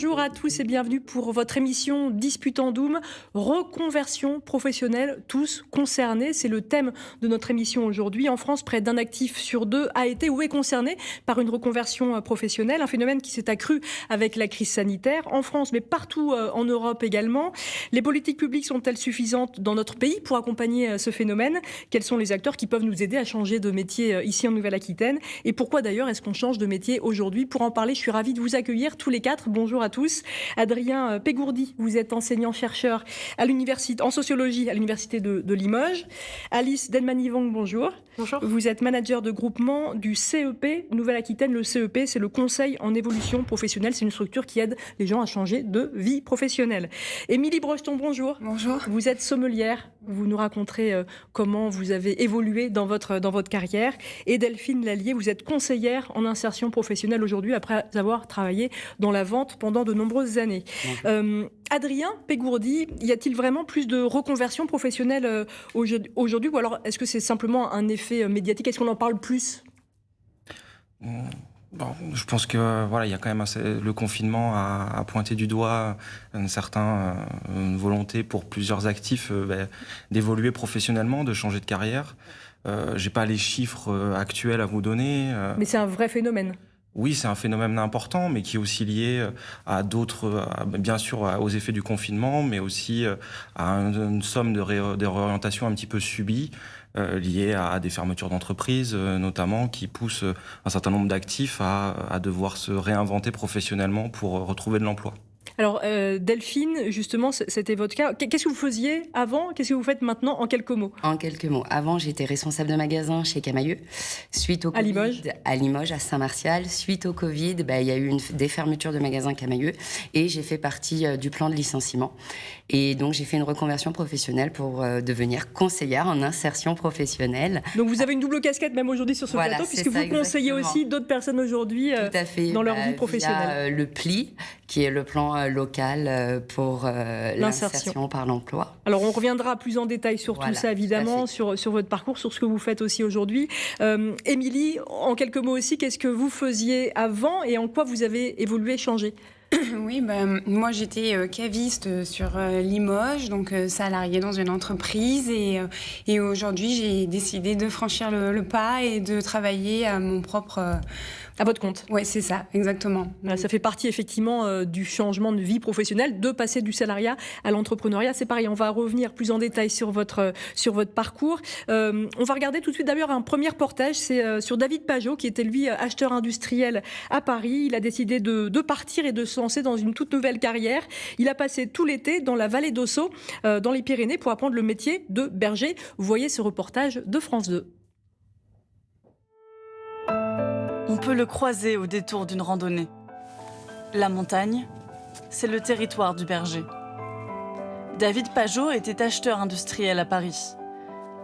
Bonjour à tous et bienvenue pour votre émission Disputandoum, reconversion professionnelle, tous concernés. C'est le thème de notre émission aujourd'hui. En France, près d'un actif sur deux a été ou est concerné par une reconversion professionnelle, un phénomène qui s'est accru avec la crise sanitaire en France, mais partout en Europe également. Les politiques publiques sont-elles suffisantes dans notre pays pour accompagner ce phénomène? Quels sont les acteurs qui peuvent nous aider à changer de métier ici en Nouvelle-Aquitaine? Et pourquoi d'ailleurs est-ce qu'on change de métier aujourd'hui? Pour en parler, je suis ravie de vous accueillir tous les quatre. Bonjour à tous. Adrien Pégourdi, vous êtes enseignant-chercheur en sociologie à l'Université de Limoges. Alice Delmanivong, bonjour. Bonjour. Vous êtes manager de groupement du CEP Nouvelle-Aquitaine. Le CEP, c'est le Conseil en évolution professionnelle. C'est une structure qui aide les gens à changer de vie professionnelle. Émilie Brocheton, bonjour. Bonjour. Vous êtes sommelière. Vous nous raconterez comment vous avez évolué dans votre carrière. Et Delphine Lallier, vous êtes conseillère en insertion professionnelle aujourd'hui après avoir travaillé dans la vente pendant de nombreuses années. Adrien Pégourdi, y a-t-il vraiment plus de reconversion professionnelle aujourd'hui ou alors est-ce que c'est simplement un effet médiatique? Est-ce qu'on en parle plus? Bon, je pense que voilà, il y a quand même le confinement a pointé du doigt une volonté pour plusieurs actifs d'évoluer professionnellement, de changer de carrière. J'ai pas les chiffres actuels à vous donner. Mais c'est un vrai phénomène. Oui, c'est un phénomène important, mais qui est aussi lié à d'autres, bien sûr, aux effets du confinement, mais aussi à une somme de réorientation un petit peu subie, liée à des fermetures d'entreprises, notamment, qui poussent un certain nombre d'actifs à devoir se réinventer professionnellement pour retrouver de l'emploi. Alors, Delphine, justement, c'était votre cas. Qu'est-ce que vous faisiez avant? Qu'est-ce que vous faites maintenant, en quelques mots? En quelques mots. Avant, j'étais responsable de magasin chez Camaïeu. Suite au Covid, à Limoges, à Saint-Martial. Suite au Covid, il y a eu des fermetures de magasins Camaïeu. Et j'ai fait partie du plan de licenciement. Et donc, j'ai fait une reconversion professionnelle pour devenir conseillère en insertion professionnelle. Donc, vous avez une double casquette même aujourd'hui sur ce plateau, puisque vous conseillez aussi d'autres personnes aujourd'hui dans leur vie professionnelle. Via le PLI, qui est le plan local pour l'insertion par l'emploi. Alors, on reviendra plus en détail sur tout ça, évidemment, sur votre parcours, sur ce que vous faites aussi aujourd'hui. Émilie, en quelques mots aussi, qu'est-ce que vous faisiez avant et en quoi vous avez évolué, changé? Oui, moi j'étais caviste sur Limoges, donc salariée dans une entreprise et aujourd'hui j'ai décidé de franchir le pas et de travailler à mon propre... À votre compte. Oui, c'est ça, exactement. Ça fait partie effectivement du changement de vie professionnelle, de passer du salariat à l'entrepreneuriat. C'est pareil, on va revenir plus en détail sur votre parcours. On va regarder tout de suite d'ailleurs un premier reportage, c'est sur David Pajot, qui était lui acheteur industriel à Paris. Il a décidé de partir et de se lancer dans une toute nouvelle carrière. Il a passé tout l'été dans la vallée d'Ossau, dans les Pyrénées, pour apprendre le métier de berger. Vous voyez ce reportage de France 2. On peut le croiser au détour d'une randonnée. La montagne, c'est le territoire du berger. David Pajot était acheteur industriel à Paris.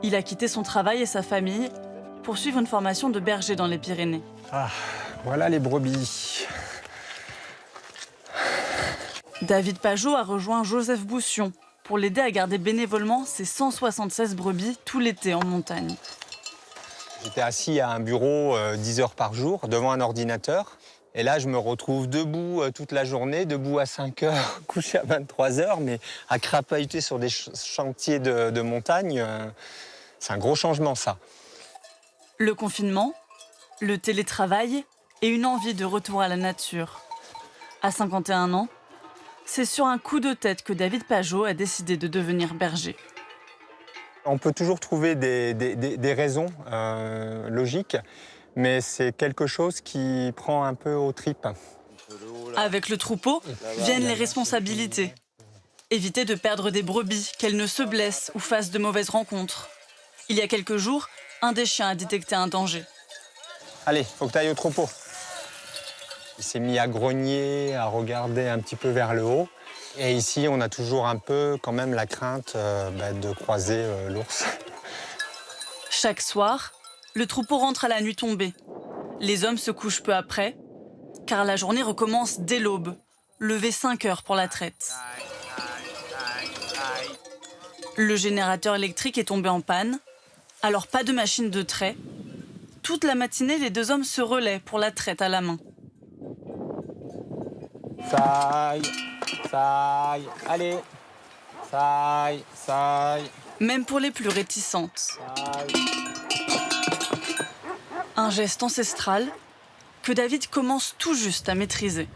Il a quitté son travail et sa famille pour suivre une formation de berger dans les Pyrénées. Ah, voilà les brebis. David Pajot a rejoint Joseph Boussion pour l'aider à garder bénévolement ses 176 brebis tout l'été en montagne. J'étais assis à un bureau 10 heures par jour devant un ordinateur. Et là, je me retrouve debout toute la journée, debout à 5 heures, couché à 23 heures, mais à crapahuter sur des chantiers de montagne. C'est un gros changement, ça. Le confinement, le télétravail et une envie de retour à la nature. À 51 ans, c'est sur un coup de tête que David Pajot a décidé de devenir berger. On peut toujours trouver des raisons logiques, mais c'est quelque chose qui prend un peu aux tripes. Avec le troupeau viennent les responsabilités. Éviter de perdre des brebis, qu'elles ne se blessent ou fassent de mauvaises rencontres. Il y a quelques jours, un des chiens a détecté un danger. Allez, faut que tu ailles au troupeau. Il s'est mis à grogner, à regarder un petit peu vers le haut. Et ici, on a toujours un peu quand même la crainte de croiser l'ours. Chaque soir, le troupeau rentre à la nuit tombée. Les hommes se couchent peu après, car la journée recommence dès l'aube. Levé 5 heures pour la traite. Le générateur électrique est tombé en panne, alors pas de machine de trait. Toute la matinée, les deux hommes se relaient pour la traite à la main. Ça aille, allez. Ça aille. Même pour les plus réticentes. Un geste ancestral que David commence tout juste à maîtriser.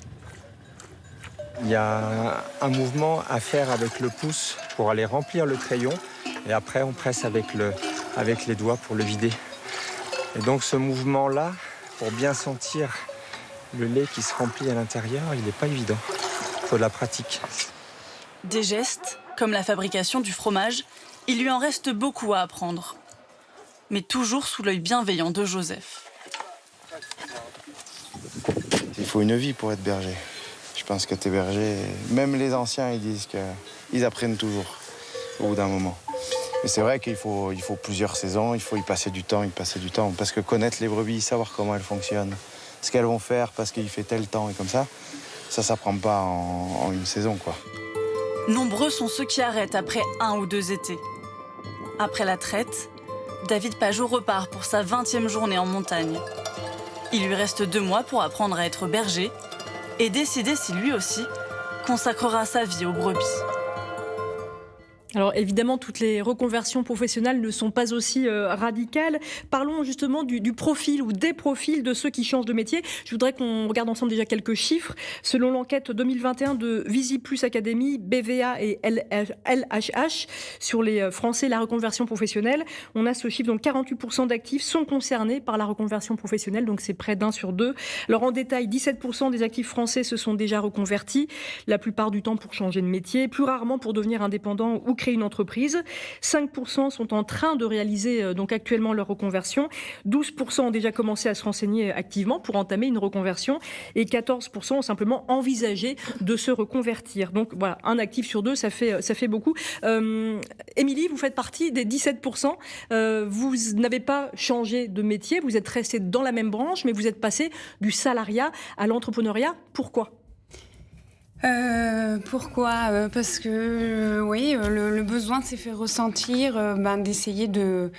Il y a un mouvement à faire avec le pouce pour aller remplir le crayon. Et après, on presse avec les doigts pour le vider. Et donc ce mouvement-là, pour bien sentir le lait qui se remplit à l'intérieur, il n'est pas évident. Il faut de la pratique. Des gestes, comme la fabrication du fromage, il lui en reste beaucoup à apprendre. Mais toujours sous l'œil bienveillant de Joseph. Il faut une vie pour être berger. Je pense que t'es berger, même les anciens, ils disent qu'ils apprennent toujours au bout d'un moment. Mais c'est vrai qu'il faut plusieurs saisons, il faut y passer du temps. Parce que connaître les brebis, savoir comment elles fonctionnent, ce qu'elles vont faire parce qu'il fait tel temps et comme ça s'apprend pas en une saison, quoi. Nombreux sont ceux qui arrêtent après 1 ou 2 étés. Après la traite, David Pajot repart pour sa 20e journée en montagne. Il lui reste 2 mois pour apprendre à être berger et décider si lui aussi consacrera sa vie aux brebis. Alors évidemment, toutes les reconversions professionnelles ne sont pas aussi radicales. Parlons justement du profil ou des profils de ceux qui changent de métier. Je voudrais qu'on regarde ensemble déjà quelques chiffres. Selon l'enquête 2021 de Visiplus Academy, BVA et LHH sur les Français et la reconversion professionnelle, on a ce chiffre, donc 48% d'actifs sont concernés par la reconversion professionnelle, donc c'est près d'1 sur 2. Alors en détail, 17% des actifs français se sont déjà reconvertis, la plupart du temps pour changer de métier, plus rarement pour devenir indépendant ou créer une entreprise. 5% sont en train de réaliser donc actuellement leur reconversion. 12% ont déjà commencé à se renseigner activement pour entamer une reconversion et 14% ont simplement envisagé de se reconvertir. Donc voilà, un actif sur 2, ça fait beaucoup. Émilie, vous faites partie des 17%. Vous n'avez pas changé de métier, vous êtes resté dans la même branche, mais vous êtes passé du salariat à l'entrepreneuriat. Pourquoi ? Pourquoi ? Parce que oui, le besoin s'est fait ressentir d'essayer déjà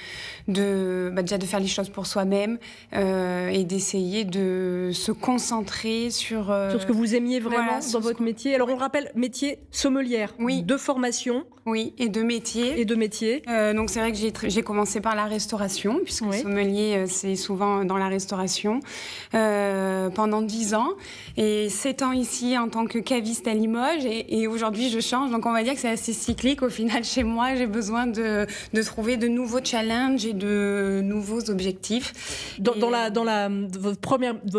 de faire les choses pour soi-même et d'essayer de se concentrer sur ce que vous aimiez vraiment dans votre métier. Alors on le rappelle, métier sommelière, de formation. Oui, et de métier. Donc c'est vrai que j'ai commencé par la restauration, puisque sommelier, c'est souvent dans la restauration, pendant 10 ans. Et 7 ans ici en tant que caviste à Limoges. Et aujourd'hui, je change. Donc on va dire que c'est assez cyclique. Au final, chez moi, j'ai besoin de trouver de nouveaux challenges et de nouveaux objectifs. Votre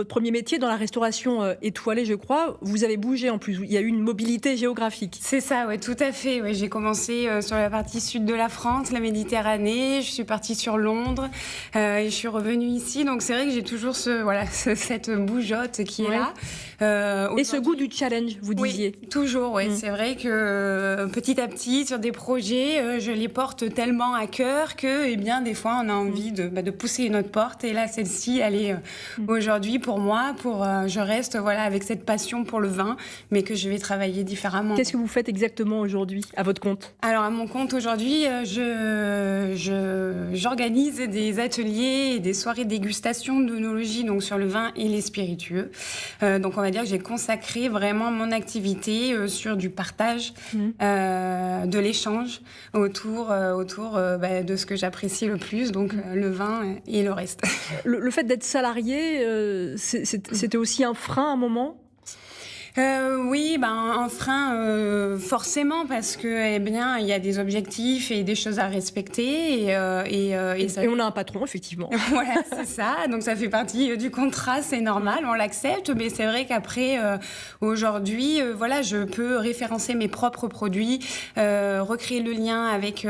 premier métier, dans la restauration étoilée, je crois, vous avez bougé en plus. Il y a eu une mobilité géographique. C'est ça, oui, tout à fait. Ouais, j'ai commencé sur la partie sud de la France, la Méditerranée. Je suis partie sur Londres et je suis revenue ici. Donc c'est vrai que j'ai toujours cette bougeotte qui est là. Et ce goût du challenge, vous disiez. Oui, toujours, oui. C'est vrai que petit à petit, sur des projets, je les porte tellement à cœur que, eh bien, des fois, on a envie de pousser une autre porte. Et là, celle-ci, elle est aujourd'hui pour moi. Je reste avec cette passion pour le vin, mais que je vais travailler différemment. Qu'est-ce que vous faites exactement aujourd'hui, à votre compte ? Alors, à mon compte, aujourd'hui, j'organise des ateliers et des soirées dégustation d'œnologie, donc sur le vin et les spiritueux. Donc, on va dire que j'ai consacré vraiment mon activité sur du partage, de l'échange autour de ce que j'apprécie le plus, donc le vin et le reste. Le fait d'être salarié, c'était aussi un frein à un moment ? Oui, un frein forcément parce que il y a des objectifs et des choses à respecter et on a un patron effectivement. Voilà, c'est ça. Donc ça fait partie du contrat, c'est normal, on l'accepte. Mais c'est vrai qu'après aujourd'hui, je peux référencer mes propres produits, recréer le lien avec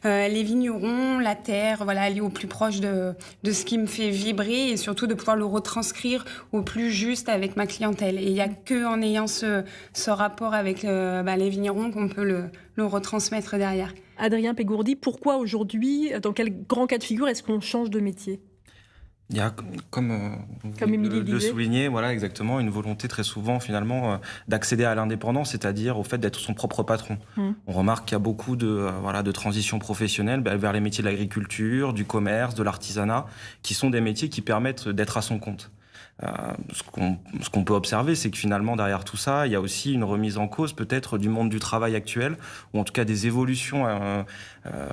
les vignerons, la terre, aller au plus proche de ce qui me fait vibrer et surtout de pouvoir le retranscrire au plus juste avec ma clientèle. Et il y a que en ayant ce rapport avec les vignerons qu'on peut le retransmettre derrière. Adrien Pégourdi, pourquoi aujourd'hui, dans quel grand cas de figure est-ce qu'on change de métier ? Il y a, comme Émilie le soulignait, voilà, exactement, une volonté très souvent, finalement, d'accéder à l'indépendance, c'est-à-dire au fait d'être son propre patron. On remarque qu'il y a beaucoup de transitions professionnelles vers les métiers de l'agriculture, du commerce, de l'artisanat, qui sont des métiers qui permettent d'être à son compte. Ce qu'on peut observer, c'est que finalement, derrière tout ça, il y a aussi une remise en cause peut-être du monde du travail actuel, ou en tout cas des évolutions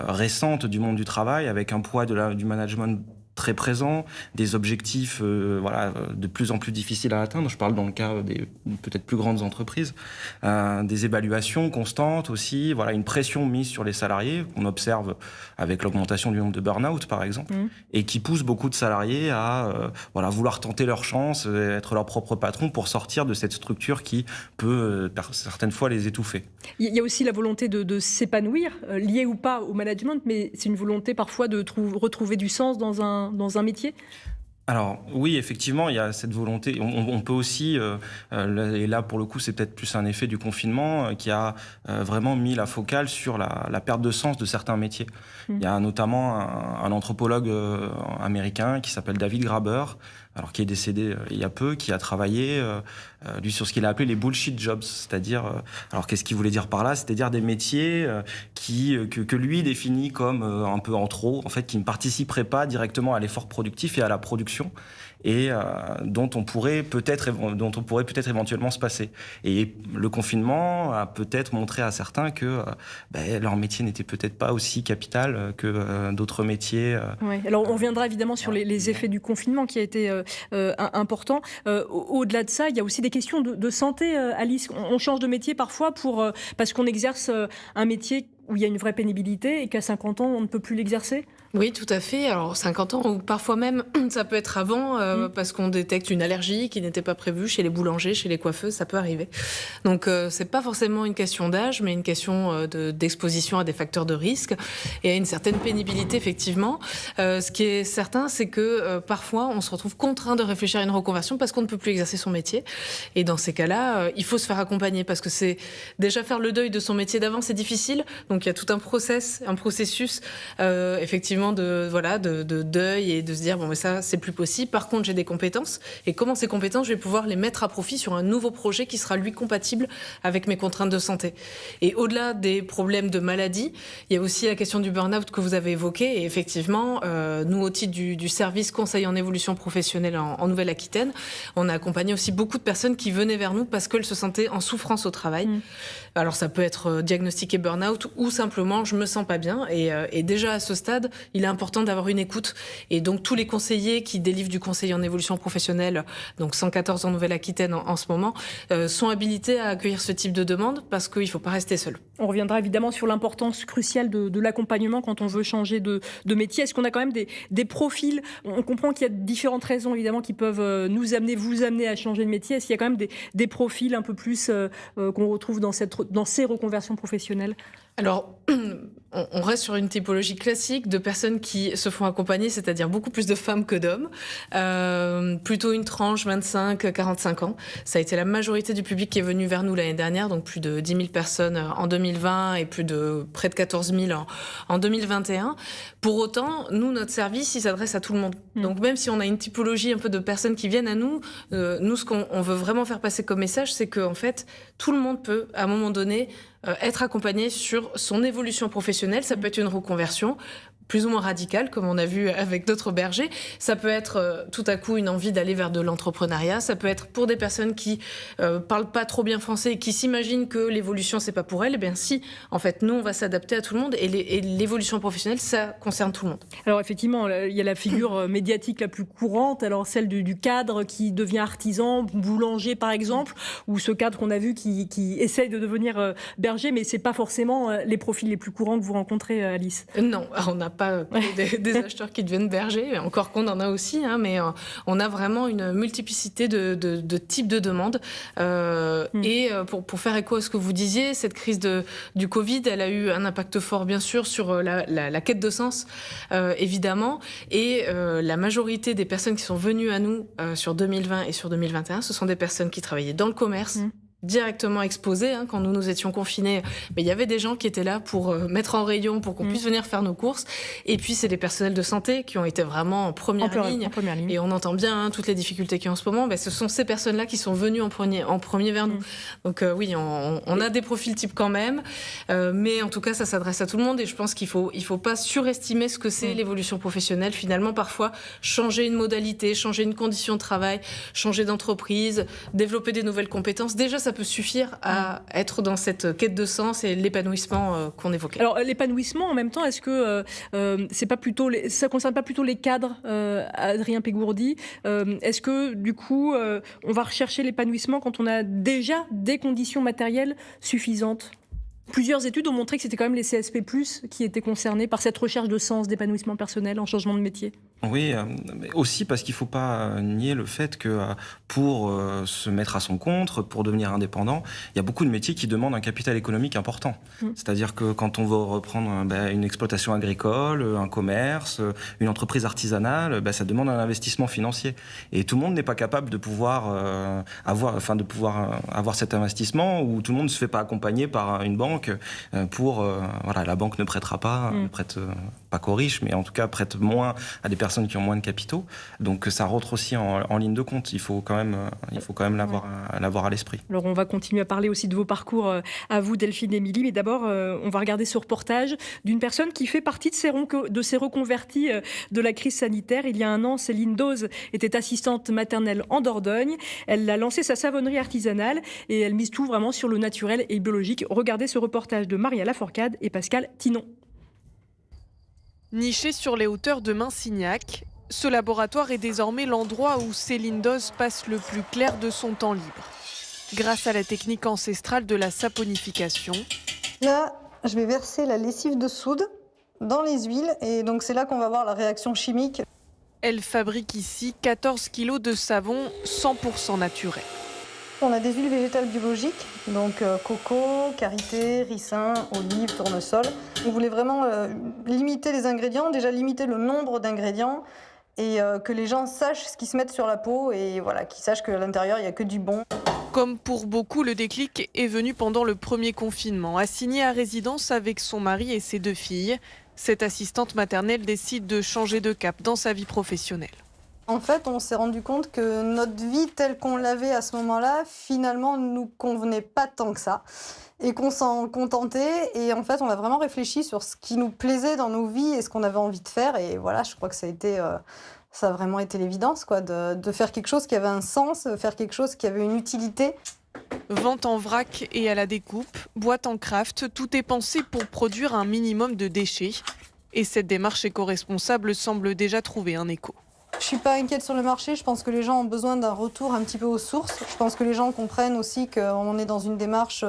récentes du monde du travail, avec un poids du management très présent, des objectifs de plus en plus difficiles à atteindre. Je parle dans le cas des peut-être plus grandes entreprises, des évaluations constantes aussi, une pression mise sur les salariés qu'on observe avec l'augmentation du nombre de burn-out par exemple, et qui pousse beaucoup de salariés à vouloir tenter leur chance, être leur propre patron pour sortir de cette structure qui peut certaines fois les étouffer. Il y a aussi la volonté de s'épanouir, liée ou pas au management, mais c'est une volonté parfois de retrouver du sens dans un métier. Alors oui, effectivement, il y a cette volonté. On peut aussi, et là pour le coup c'est peut-être plus un effet du confinement, qui a vraiment mis la focale sur la perte de sens de certains métiers. Il y a notamment un anthropologue américain qui s'appelle David Graeber, qui est décédé il y a peu, qui a travaillé lui sur ce qu'il a appelé les bullshit jobs, c'est-à-dire, qu'est-ce qu'il voulait dire par là ? C'est-à-dire des métiers que lui définit comme un peu en trop, en fait, qui ne participeraient pas directement à l'effort productif et à la production, et dont on pourrait peut-être éventuellement se passer. Et le confinement a peut-être montré à certains que leur métier n'était peut-être pas aussi capital que d'autres métiers. Ouais. Alors on reviendra évidemment sur les effets du confinement qui a été important. Au-delà de ça, il y a aussi des questions de santé, Alice. On change de métier parfois parce qu'on exerce un métier où il y a une vraie pénibilité et qu'à 50 ans, on ne peut plus l'exercer ? Oui, tout à fait. Alors 50 ans, ou parfois même, ça peut être avant, parce qu'on détecte une allergie qui n'était pas prévue chez les boulangers, chez les coiffeuses, ça peut arriver. Donc c'est pas forcément une question d'âge, mais une question d'exposition à des facteurs de risque et à une certaine pénibilité, effectivement. Ce qui est certain, c'est que parfois, on se retrouve contraint de réfléchir à une reconversion parce qu'on ne peut plus exercer son métier. Et dans ces cas-là, il faut se faire accompagner, parce que c'est déjà faire le deuil de son métier d'avant, c'est difficile. Donc il y a tout un processus, effectivement, de deuil et de se dire mais ça c'est plus possible. Par contre, j'ai des compétences, et comment ces compétences je vais pouvoir les mettre à profit sur un nouveau projet qui sera lui compatible avec mes contraintes de santé. Et au-delà des problèmes de maladie, il y a aussi la question du burn-out que vous avez évoqué. Et effectivement, nous, au titre du service conseil en évolution professionnelle en Nouvelle-Aquitaine, on a accompagné aussi beaucoup de personnes qui venaient vers nous parce qu'elles se sentaient en souffrance au travail. Alors ça peut être diagnostiqué burn-out ou simplement je me sens pas bien, et déjà à ce stade il est important d'avoir une écoute, et donc tous les conseillers qui délivrent du conseil en évolution professionnelle, donc 114 en Nouvelle-Aquitaine en ce moment, sont habilités à accueillir ce type de demande, parce qu'il faut pas rester seul. On reviendra évidemment sur l'importance cruciale de l'accompagnement quand on veut changer de métier. Est-ce qu'on a quand même des profils ? On comprend qu'il y a différentes raisons évidemment qui peuvent vous amener à changer de métier. Est-ce qu'il y a quand même des profils un peu plus qu'on retrouve dans ces reconversions professionnelles ? Alors, on reste sur une typologie classique de personnes qui se font accompagner, c'est-à-dire beaucoup plus de femmes que d'hommes, plutôt une tranche 25-45 ans. Ça a été la majorité du public qui est venu vers nous l'année dernière, donc plus de 10 000 personnes en 2020 et plus de près de 14 000 en 2021. Pour autant, nous, notre service, il s'adresse à tout le monde. Donc même si on a une typologie un peu de personnes qui viennent à nous, ce qu'on veut vraiment faire passer comme message, c'est qu'en fait, tout le monde peut, à un moment donné, être accompagné sur son évolution professionnelle. Ça peut être une reconversion plus ou moins radicale, comme on a vu avec d'autres bergers. Ça peut être tout à coup une envie d'aller vers de l'entrepreneuriat. Ça peut être pour des personnes qui parlent pas trop bien français et qui s'imaginent que l'évolution, c'est pas pour elles. Eh bien si, en fait, nous, on va s'adapter à tout le monde, et l'évolution professionnelle, ça concerne tout le monde. Alors effectivement, il y a la figure médiatique la plus courante, alors celle du cadre qui devient artisan, boulanger par exemple, ou ce cadre qu'on a vu qui essaye de devenir berger, mais c'est pas forcément les profils les plus courants que vous rencontrez, Alice. Non, on n'a pas des acheteurs qui deviennent bergers, encore qu'on en a aussi, mais on a vraiment une multiplicité de types de demandes. Et pour faire écho à ce que vous disiez, cette crise du Covid, elle a eu un impact fort, bien sûr, sur la quête de sens, évidemment. Et la majorité des personnes qui sont venues à nous sur 2020 et sur 2021, ce sont des personnes qui travaillaient dans le commerce, directement exposés. Quand nous étions confinés, mais il y avait des gens qui étaient là pour mettre en rayon, pour qu'on puisse venir faire nos courses. Et puis, c'est des personnels de santé qui ont été vraiment en première ligne. Et on entend bien toutes les difficultés qu'il y a en ce moment. Ce sont ces personnes-là qui sont venues en premier vers nous. Donc oui, on a des profils types quand même. Mais en tout cas, ça s'adresse à tout le monde. Et je pense qu'il faut pas surestimer ce que c'est l'évolution professionnelle. Finalement, parfois, changer une modalité, changer une condition de travail, changer d'entreprise, développer des nouvelles compétences. Déjà, ça peut suffire à être dans cette quête de sens et l'épanouissement qu'on évoquait. Alors l'épanouissement, en même temps, est-ce que ça concerne pas plutôt les cadres, Adrien Pégourdi? Est-ce que du coup, on va rechercher l'épanouissement quand on a déjà des conditions matérielles suffisantes? Plusieurs études ont montré que c'était quand même les CSP+, qui étaient concernés par cette recherche de sens, d'épanouissement personnel en changement de métier. Oui, mais aussi parce qu'il ne faut pas nier le fait que pour se mettre à son compte, pour devenir indépendant, il y a beaucoup de métiers qui demandent un capital économique important. C'est-à-dire que quand on veut reprendre une exploitation agricole, un commerce, une entreprise artisanale, ça demande un investissement financier. Et tout le monde n'est pas capable de pouvoir avoir cet investissement, ou tout le monde ne se fait pas accompagner par une banque la banque ne prêtera pas, ne prête pas qu'aux riches, mais en tout cas prête moins à des personnes qui ont moins de capitaux. Donc ça rentre aussi en ligne de compte. Il faut quand même l'avoir à l'esprit. Alors on va continuer à parler aussi de vos parcours à vous, Delphine et Émilie, mais d'abord on va regarder ce reportage d'une personne qui fait partie de ces reconvertis de la crise sanitaire. Il y a un an, Céline Dose était assistante maternelle en Dordogne. Elle a lancé sa savonnerie artisanale et elle mise tout vraiment sur le naturel et biologique. Regardez ce reportage de Maria Laforcade et Pascal Tinon. Niché sur les hauteurs de Minsignac, ce laboratoire est désormais l'endroit où Céline Dose passe le plus clair de son temps libre. Grâce à la technique ancestrale de la saponification. Là, je vais verser la lessive de soude dans les huiles et donc c'est là qu'on va voir la réaction chimique. Elle fabrique ici 14 kilos de savon 100% naturel. On a des huiles végétales biologiques, donc coco, karité, ricin, olive, tournesol. On voulait vraiment limiter les ingrédients, déjà limiter le nombre d'ingrédients et que les gens sachent ce qu'ils se mettent sur la peau et voilà, qu'ils sachent qu'à l'intérieur, il n'y a que du bon. Comme pour beaucoup, le déclic est venu pendant le premier confinement. Assignée à résidence avec son mari et ses 2 filles, cette assistante maternelle décide de changer de cap dans sa vie professionnelle. En fait, on s'est rendu compte que notre vie telle qu'on l'avait à ce moment-là, finalement, ne nous convenait pas tant que ça. Et qu'on s'en contentait. Et en fait, on a vraiment réfléchi sur ce qui nous plaisait dans nos vies et ce qu'on avait envie de faire. Et voilà, je crois que ça a vraiment été l'évidence, quoi, de faire quelque chose qui avait un sens, faire quelque chose qui avait une utilité. Vente en vrac et à la découpe, boîte en craft, tout est pensé pour produire un minimum de déchets. Et cette démarche éco-responsable semble déjà trouver un écho. Je ne suis pas inquiète sur le marché, je pense que les gens ont besoin d'un retour un petit peu aux sources. Je pense que les gens comprennent aussi qu'on est dans une démarche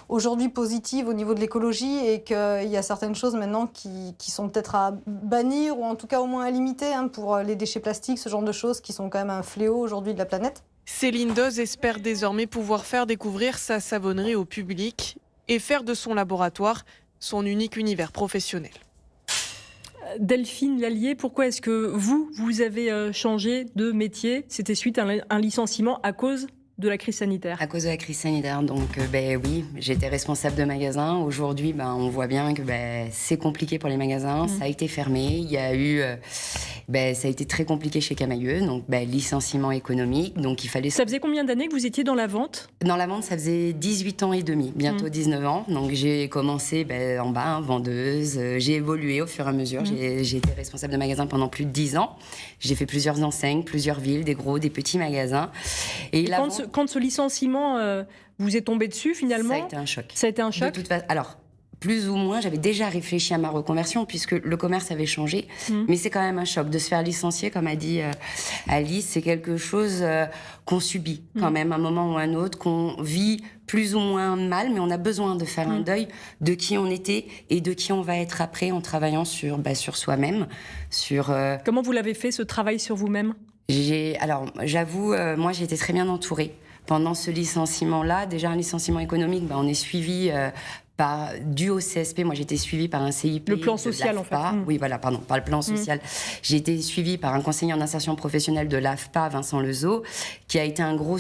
aujourd'hui positive au niveau de l'écologie et qu'il y a certaines choses maintenant qui sont peut-être à bannir ou en tout cas au moins à limiter pour les déchets plastiques, ce genre de choses qui sont quand même un fléau aujourd'hui de la planète. Céline Dose espère désormais pouvoir faire découvrir sa savonnerie au public et faire de son laboratoire son unique univers professionnel. Delphine Lallier, pourquoi est-ce que vous avez changé de métier? C'était suite à un licenciement à cause de la crise sanitaire. À cause de la crise sanitaire, donc oui, j'étais responsable de magasin. Aujourd'hui, on voit bien que c'est compliqué pour les magasins. Ça a été fermé. Il y a eu, ça a été très compliqué chez Camaïeu, donc licenciement économique. Donc il fallait. Ça faisait combien d'années que vous étiez dans la vente? Dans la vente, ça faisait 18 ans et demi, bientôt 19 ans. Donc j'ai commencé en bas, vendeuse. J'ai évolué au fur et à mesure. J'ai été responsable de magasin pendant plus de 10 ans. J'ai fait plusieurs enseignes, plusieurs villes, des gros, des petits magasins. Et quand ce licenciement vous est tombé dessus, finalement... Ça a été un choc. Ça a été un choc. De toute façon, alors, plus ou moins, j'avais déjà réfléchi à ma reconversion, puisque le commerce avait changé. Mais c'est quand même un choc. De se faire licencier, comme a dit Alice, c'est quelque chose qu'on subit quand même, à un moment ou à un autre, qu'on vit plus ou moins mal, mais on a besoin de faire un deuil de qui on était et de qui on va être après, en travaillant sur soi-même. Comment vous l'avez fait, ce travail sur vous-même? Alors, j'avoue, moi, j'ai été très bien entourée. Pendant ce licenciement-là, déjà un licenciement économique, on est suivi dû au CSP. Moi, j'ai été suivie par un CIP. Le plan social, en fait. Oui, voilà, pardon, par le plan social. J'ai été suivie par un conseiller en insertion professionnelle de l'AFPA, Vincent Lezeau, qui a été un gros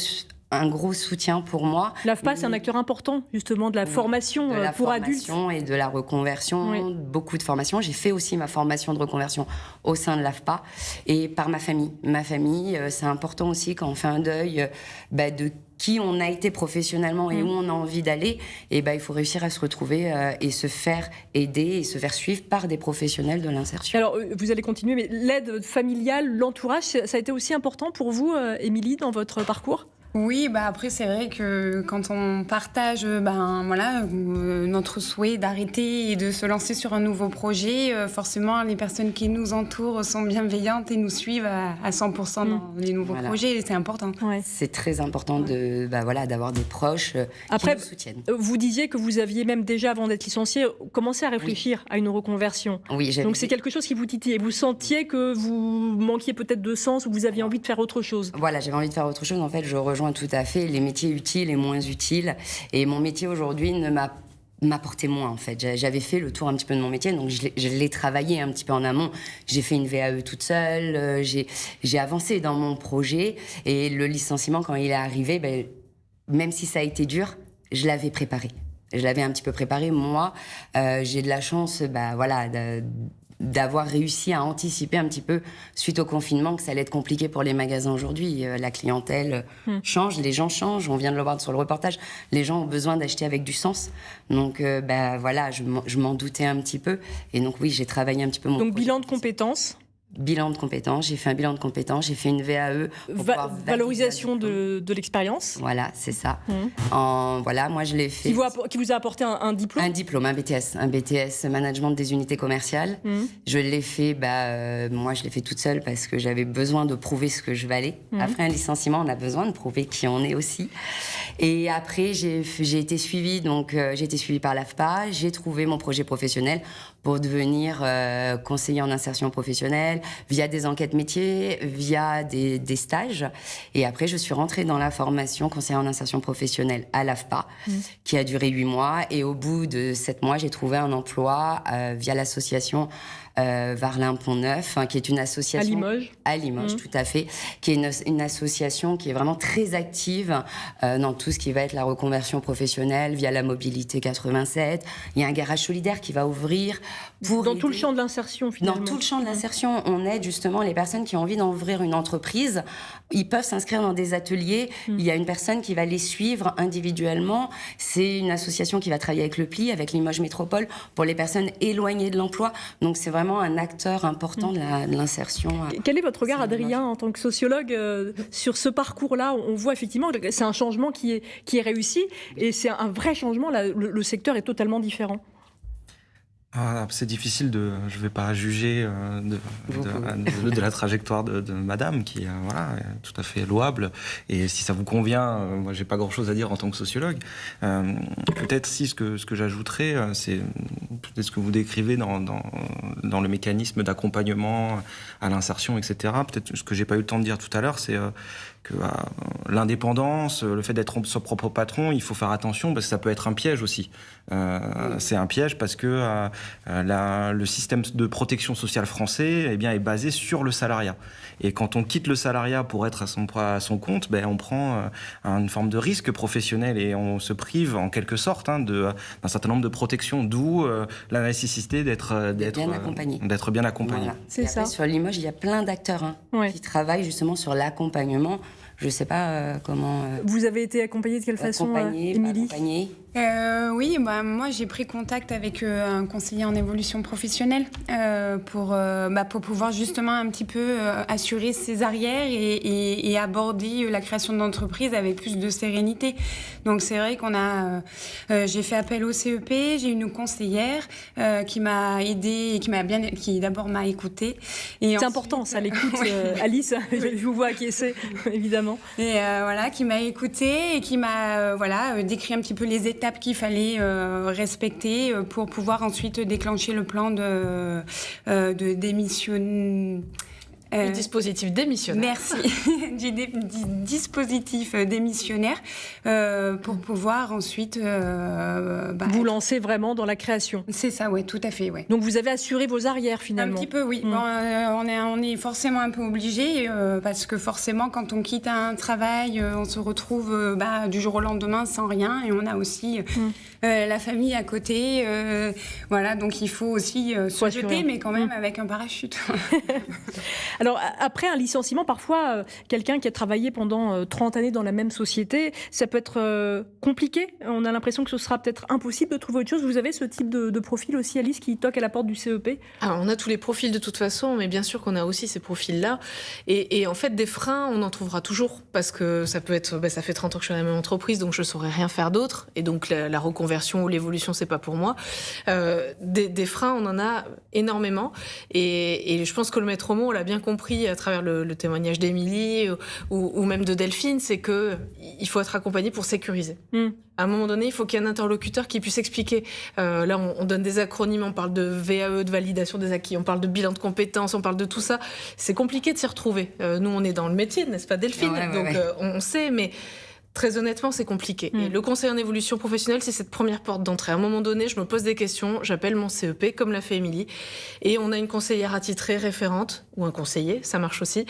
un gros soutien pour moi. L'AFPA, c'est un acteur important, justement, de la formation pour adultes. De la formation et de la reconversion, beaucoup de formations. J'ai fait aussi ma formation de reconversion au sein de l'AFPA et par ma famille. Ma famille, c'est important aussi quand on fait un deuil de qui on a été professionnellement et où on a envie d'aller, et il faut réussir à se retrouver et se faire aider et se faire suivre par des professionnels de l'insertion. Alors, vous allez continuer, mais l'aide familiale, l'entourage, ça a été aussi important pour vous, Émilie, dans votre parcours ? Oui, après c'est vrai que quand on partage notre souhait d'arrêter et de se lancer sur un nouveau projet, forcément les personnes qui nous entourent sont bienveillantes et nous suivent à 100% dans les nouveaux projets, et c'est important. Ouais. C'est très important d'avoir des proches qui nous soutiennent. Vous disiez que vous aviez même déjà, avant d'être licenciée, commencé à réfléchir à une reconversion. Oui, donc c'est quelque chose qui vous titillait. Vous sentiez que vous manquiez peut-être de sens ou vous aviez envie de faire autre chose. Voilà, j'avais envie de faire autre chose. En fait, je rejoins tout à fait les métiers utiles et moins utiles. Et mon métier aujourd'hui m'apportait moins, en fait. J'avais fait le tour un petit peu de mon métier, donc je l'ai travaillé un petit peu en amont. J'ai fait une VAE toute seule, j'ai avancé dans mon projet. Et le licenciement, quand il est arrivé, même si ça a été dur, je l'avais préparé. Je l'avais un petit peu préparé. Moi, j'ai de la chance, d'avoir réussi à anticiper un petit peu, suite au confinement, que ça allait être compliqué pour les magasins aujourd'hui. La clientèle change, les gens changent, on vient de le voir sur le reportage, les gens ont besoin d'acheter avec du sens. Donc je m'en doutais un petit peu. Et donc oui, j'ai travaillé un petit peu mon projet. Bilan de compétences. Bilan de compétences, j'ai fait un bilan de compétences, j'ai fait une VAE. Valorisation de l'expérience. Voilà, c'est ça. Moi je l'ai fait. Qui vous a apporté un diplôme ? Un diplôme, un BTS Management des unités commerciales. Je l'ai fait, moi je l'ai fait toute seule parce que j'avais besoin de prouver ce que je valais. Après un licenciement, on a besoin de prouver qui on est aussi. Et après, j'ai été suivie, j'ai été suivie par l'AFPA, j'ai trouvé mon projet professionnel pour devenir conseiller en insertion professionnelle, via des enquêtes métiers, via des stages. Et après, je suis rentrée dans la formation conseiller en insertion professionnelle à l'AFPA, qui a duré 8 mois. Et au bout de 7 mois, j'ai trouvé un emploi via l'association Varlin-Pont-Neuf, qui est une association... À Limoges, tout à fait. Qui est une association qui est vraiment très active dans tout ce qui va être la reconversion professionnelle via la mobilité 87. Il y a un garage solidaire qui va ouvrir pour... Dans tout le champ de l'insertion, finalement. Dans tout le champ de l'insertion, on aide justement les personnes qui ont envie d'ouvrir une entreprise. Ils peuvent s'inscrire dans des ateliers. Il y a une personne qui va les suivre individuellement. C'est une association qui va travailler avec le PLI, avec Limoges Métropole, pour les personnes éloignées de l'emploi. Donc c'est vraiment un acteur important de l'insertion. Quel est votre regard, Adrien, en tant que sociologue, sur ce parcours-là ? On voit effectivement que c'est un changement qui est réussi, et c'est un vrai changement. Le secteur est totalement différent. C'est difficile je vais pas juger de la trajectoire de madame, qui est tout à fait louable. Et si ça vous convient, moi j'ai pas grand chose à dire en tant que sociologue. Peut-être si ce que j'ajouterais, c'est peut-être ce que vous décrivez dans le mécanisme d'accompagnement à l'insertion, etc. Peut-être ce que j'ai pas eu le temps de dire tout à l'heure, c'est que l'indépendance, le fait d'être son propre patron, il faut faire attention parce que ça peut être un piège aussi. C'est un piège parce que le système de protection sociale français est basé sur le salariat. Et quand on quitte le salariat pour être à son compte, on prend une forme de risque professionnel et on se prive en quelque sorte d'un certain nombre de protections, d'où la nécessité d'être bien accompagné. Voilà. C'est ça. Sur Limoges, il y a plein d'acteurs qui travaillent justement sur l'accompagnement. Je ne sais pas comment... Vous avez été accompagnée de quelle façon, Émilie ? Oui, moi j'ai pris contact avec un conseiller en évolution professionnelle pour pouvoir justement un petit peu assurer ses arrières et aborder la création d'entreprise avec plus de sérénité. Donc c'est vrai j'ai fait appel au CEP, j'ai une conseillère qui m'a aidée et qui d'abord m'a écoutée. C'est important ça, l'écoute. Alice, je vous vois acquiescer, évidemment. Et qui m'a écoutée et qui m'a décrit un petit peu les étapes qu'il fallait respecter pour pouvoir ensuite déclencher le plan de démission. Du dispositif démissionnaire. Merci. du dispositif démissionnaire pour pouvoir ensuite... vous lancer vraiment dans la création. C'est ça, oui, tout à fait. Ouais. Donc vous avez assuré vos arrières finalement. Un petit peu, oui. Bon, on est forcément un peu obligé parce que forcément, quand on quitte un travail, on se retrouve du jour au lendemain sans rien et on a aussi la famille à côté. Voilà, donc il faut aussi se jeter, mais quand même avec un parachute. Alors, après un licenciement, parfois, quelqu'un qui a travaillé pendant 30 années dans la même société, ça peut être compliqué. On a l'impression que ce sera peut-être impossible de trouver autre chose. Vous avez ce type de profil aussi, Alice, qui toque à la porte du CEP? Alors, on a tous les profils de toute façon, mais bien sûr qu'on a aussi ces profils-là. Et en fait, des freins, on en trouvera toujours, parce que ça peut être... ça fait 30 ans que je suis dans la même entreprise, donc je ne saurais rien faire d'autre. Et donc, la reconversion ou l'évolution, c'est pas pour moi. Des freins, on en a énormément. Et je pense que le maître mot, on l'a bien compris à travers le témoignage d'Émilie ou même de Delphine, c'est qu'il faut être accompagné pour sécuriser. À un moment donné, il faut qu'il y ait un interlocuteur qui puisse expliquer. Là, on donne des acronymes, on parle de VAE, de validation des acquis, on parle de bilan de compétences, on parle de tout ça. C'est compliqué de s'y retrouver. Nous, on est dans le métier, n'est-ce pas, Delphine? Donc, on sait, mais... Très honnêtement, c'est compliqué. Et le conseil en évolution professionnelle, c'est cette première porte d'entrée. À un moment donné, je me pose des questions, j'appelle mon CEP, comme l'a fait Émilie, et on a une conseillère attitrée référente, ou un conseiller, ça marche aussi,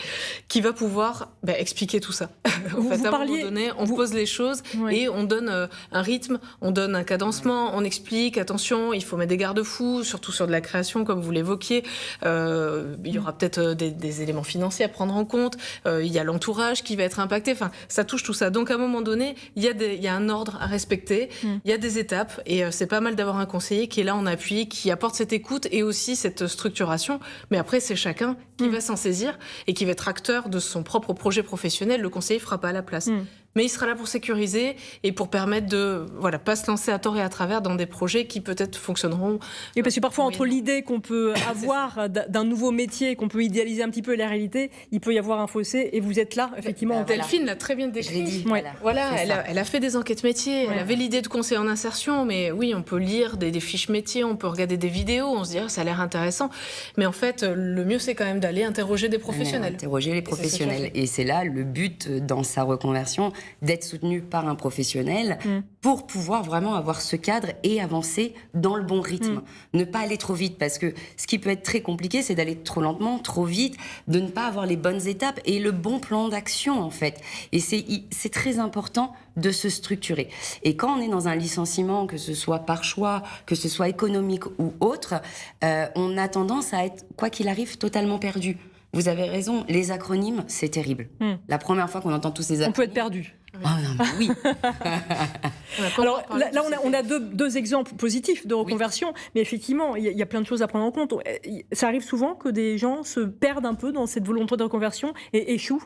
qui va pouvoir expliquer tout ça. En fait, à un moment donné, on pose les choses et on donne un rythme, on donne un cadencement, on explique, attention, il faut mettre des garde-fous, surtout sur de la création, comme vous l'évoquiez. Il y aura peut-être des éléments financiers à prendre en compte, il y a l'entourage qui va être impacté, enfin, ça touche tout ça. Donc, à un moment donné, il y a un ordre à respecter, il y a des étapes, et c'est pas mal d'avoir un conseiller qui est là en appui, qui apporte cette écoute et aussi cette structuration. Mais après, c'est chacun qui va s'en saisir et qui va être acteur de son propre projet professionnel. Le conseiller ne fera pas à la place. Mais il sera là pour sécuriser et pour permettre de pas se lancer à tort et à travers dans des projets qui peut-être fonctionneront. Et parce que parfois, entre l'idée qu'on peut avoir d'un nouveau métier, qu'on peut idéaliser un petit peu, et la réalité, il peut y avoir un fossé. Et vous êtes là, effectivement. Delphine l'a très bien décrit. Elle a fait des enquêtes métiers, elle avait l'idée de conseiller en insertion, mais oui, on peut lire des fiches métiers, on peut regarder des vidéos, on se dit ça a l'air intéressant. Mais en fait, le mieux, c'est quand même d'aller interroger des professionnels. Interroger les professionnels. Et c'est là le but dans sa reconversion, d'être soutenu par un professionnel pour pouvoir vraiment avoir ce cadre et avancer dans le bon rythme. Ne pas aller trop vite, parce que ce qui peut être très compliqué, c'est d'aller trop lentement, trop vite, de ne pas avoir les bonnes étapes et le bon plan d'action, en fait. Et c'est très important de se structurer. Et quand on est dans un licenciement, que ce soit par choix, que ce soit économique ou autre, on a tendance à être, quoi qu'il arrive, totalement perdu. Vous avez raison, les acronymes, c'est terrible. La première fois qu'on entend tous ces acronymes... On peut être perdu. Ah non, mais oui. Alors là, on a deux exemples positifs de reconversion, mais effectivement, il y a plein de choses à prendre en compte. Ça arrive souvent que des gens se perdent un peu dans cette volonté de reconversion et échouent.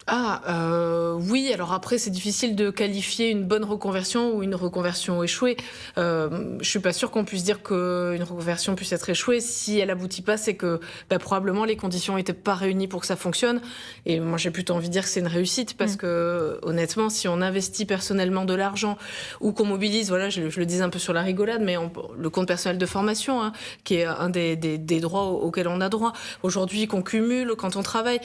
Oui, alors après c'est difficile de qualifier une bonne reconversion ou une reconversion échouée. Je suis pas sûre qu'on puisse dire qu'une reconversion puisse être échouée. Si elle aboutit pas, c'est que probablement les conditions étaient pas réunies pour que ça fonctionne. Et moi j'ai plutôt envie de dire que c'est une réussite parce que honnêtement, si on investit personnellement de l'argent ou qu'on mobilise, je le disais un peu sur la rigolade, mais le compte personnel de formation, qui est un des droits auxquels on a droit aujourd'hui, qu'on cumule quand on travaille.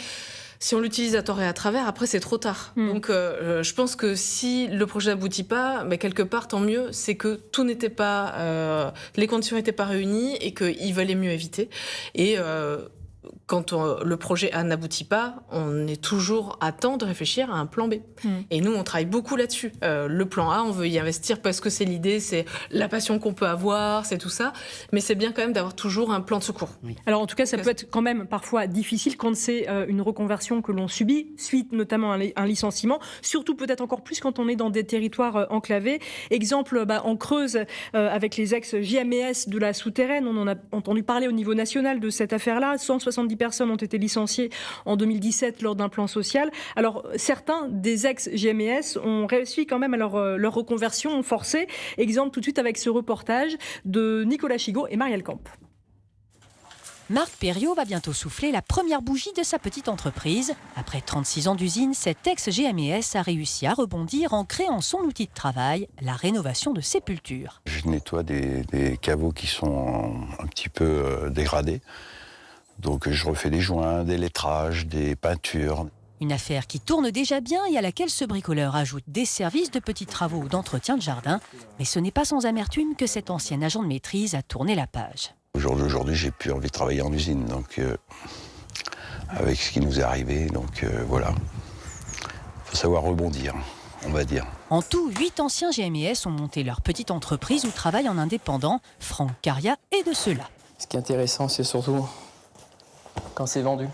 Si on l'utilise à tort et à travers, après, c'est trop tard. Donc, je pense que si le projet n'aboutit pas, quelque part, tant mieux, c'est que tout n'était pas... les conditions n'étaient pas réunies et qu'il valait mieux éviter. Et quand le projet A n'aboutit pas, on est toujours à temps de réfléchir à un plan B. Et nous, on travaille beaucoup là-dessus. Le plan A, on veut y investir parce que c'est l'idée, c'est la passion qu'on peut avoir, c'est tout ça. Mais c'est bien quand même d'avoir toujours un plan de secours. Alors en tout cas, ça peut être quand même parfois difficile quand c'est une reconversion que l'on subit, suite notamment à un licenciement, surtout peut-être encore plus quand on est dans des territoires enclavés. Exemple, en Creuse, avec les ex-JMS de la souterraine, on en a entendu parler au niveau national de cette affaire-là. 170 personnes ont été licenciées en 2017 lors d'un plan social. Alors, certains des ex-GMS ont réussi quand même à leur reconversion forcée. Exemple tout de suite avec ce reportage de Nicolas Chigot et Marielle Camp. Marc Perriot va bientôt souffler la première bougie de sa petite entreprise. Après 36 ans d'usine, cet ex-GMS a réussi à rebondir en créant son outil de travail, la rénovation de sépultures. Je nettoie des caveaux qui sont un petit peu dégradés. Donc je refais des joints, des lettrages, des peintures. Une affaire qui tourne déjà bien et à laquelle ce bricoleur ajoute des services de petits travaux ou d'entretien de jardin. Mais ce n'est pas sans amertume que cet ancien agent de maîtrise a tourné la page. Au jour d'aujourd'hui, j'ai plus envie de travailler en usine, donc avec ce qui nous est arrivé, donc voilà. Il faut savoir rebondir, on va dire. En tout, 8 anciens GMES ont monté leur petite entreprise ou travaillent en indépendant. Franck Caria est de ceux-là. Ce qui est intéressant, c'est surtout quand c'est vendu.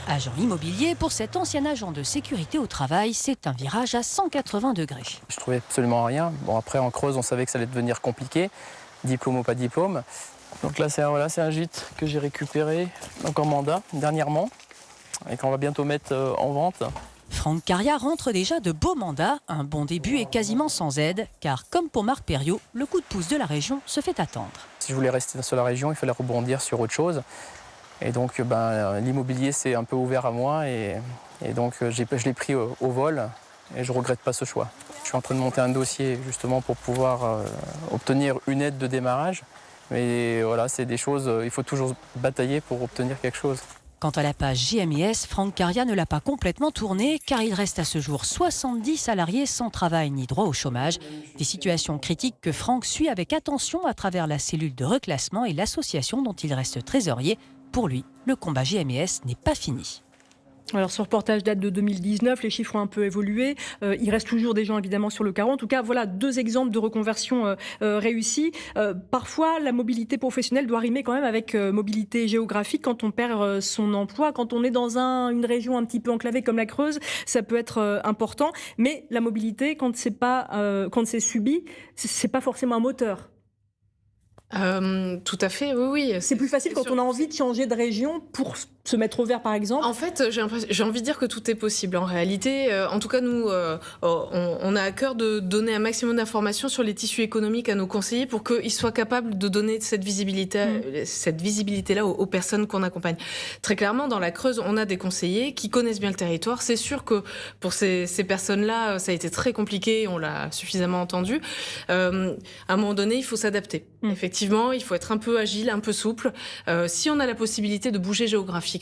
Agent immobilier, pour cet ancien agent de sécurité au travail, c'est un virage à 180 degrés. Je trouvais absolument rien. Bon, après, en Creuse, on savait que ça allait devenir compliqué, diplôme ou pas diplôme. Donc là, c'est un gîte que j'ai récupéré donc en mandat dernièrement et qu'on va bientôt mettre en vente. Franck Caria rentre déjà de beaux mandats, un bon début et quasiment sans aide, car comme pour Marc Perriot, le coup de pouce de la région se fait attendre. Si je voulais rester sur la région, il fallait rebondir sur autre chose. Et donc l'immobilier s'est un peu ouvert à moi et donc je l'ai pris au vol et je ne regrette pas ce choix. Je suis en train de monter un dossier justement pour pouvoir obtenir une aide de démarrage. Mais voilà, c'est des choses, il faut toujours batailler pour obtenir quelque chose. Quant à la page GMES, Franck Caria ne l'a pas complètement tournée car il reste à ce jour 70 salariés sans travail ni droit au chômage. Des situations critiques que Franck suit avec attention à travers la cellule de reclassement et l'association dont il reste trésorier. Pour lui, le combat GMES n'est pas fini. Alors ce reportage date de 2019, les chiffres ont un peu évolué. Il reste toujours des gens évidemment sur le carreau. En tout cas, voilà 2 exemples de reconversion réussie. Parfois, la mobilité professionnelle doit rimer quand même avec mobilité géographique quand on perd son emploi. Quand on est dans une région un petit peu enclavée comme la Creuse, ça peut être important. Mais la mobilité, quand c'est subi, c'est pas forcément un moteur. Tout à fait, oui. C'est plus facile quand on a envie de changer de région pour se mettre au vert, par exemple. En fait, j'ai envie de dire que tout est possible. En réalité, en tout cas, nous, on a à cœur de donner un maximum d'informations sur les tissus économiques à nos conseillers pour qu'ils soient capables de donner cette visibilité-là aux personnes qu'on accompagne. Très clairement, dans la Creuse, on a des conseillers qui connaissent bien le territoire. C'est sûr que pour ces personnes-là, ça a été très compliqué, on l'a suffisamment entendu. À un moment donné, il faut s'adapter. Effectivement, il faut être un peu agile, un peu souple. Si on a la possibilité de bouger géographiquement,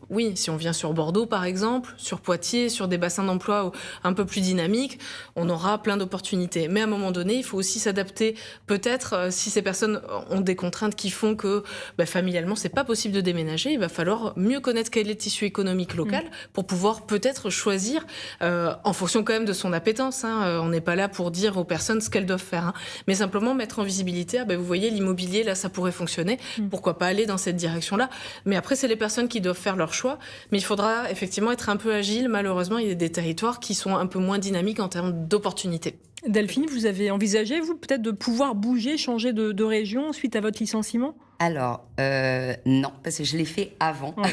oui, si on vient sur Bordeaux par exemple, sur Poitiers, sur des bassins d'emploi un peu plus dynamiques, on aura plein d'opportunités. Mais à un moment donné, il faut aussi s'adapter. Peut-être si ces personnes ont des contraintes qui font que familialement, c'est pas possible de déménager, il va falloir mieux connaître quel est le tissu économique local pour pouvoir peut-être choisir en fonction quand même de son appétence. On n'est pas là pour dire aux personnes ce qu'elles doivent faire, mais simplement mettre en visibilité. Vous voyez, l'immobilier, là, ça pourrait fonctionner. Pourquoi pas aller dans cette direction-là? Mais après, c'est les personnes qui doivent faire leur choix. Mais il faudra effectivement être un peu agile. Malheureusement, il y a des territoires qui sont un peu moins dynamiques en termes d'opportunités. Delphine, vous avez envisagé, vous, peut-être de pouvoir bouger, changer de région suite à votre licenciement ? Alors, non, parce que je l'ai fait avant. Ouais.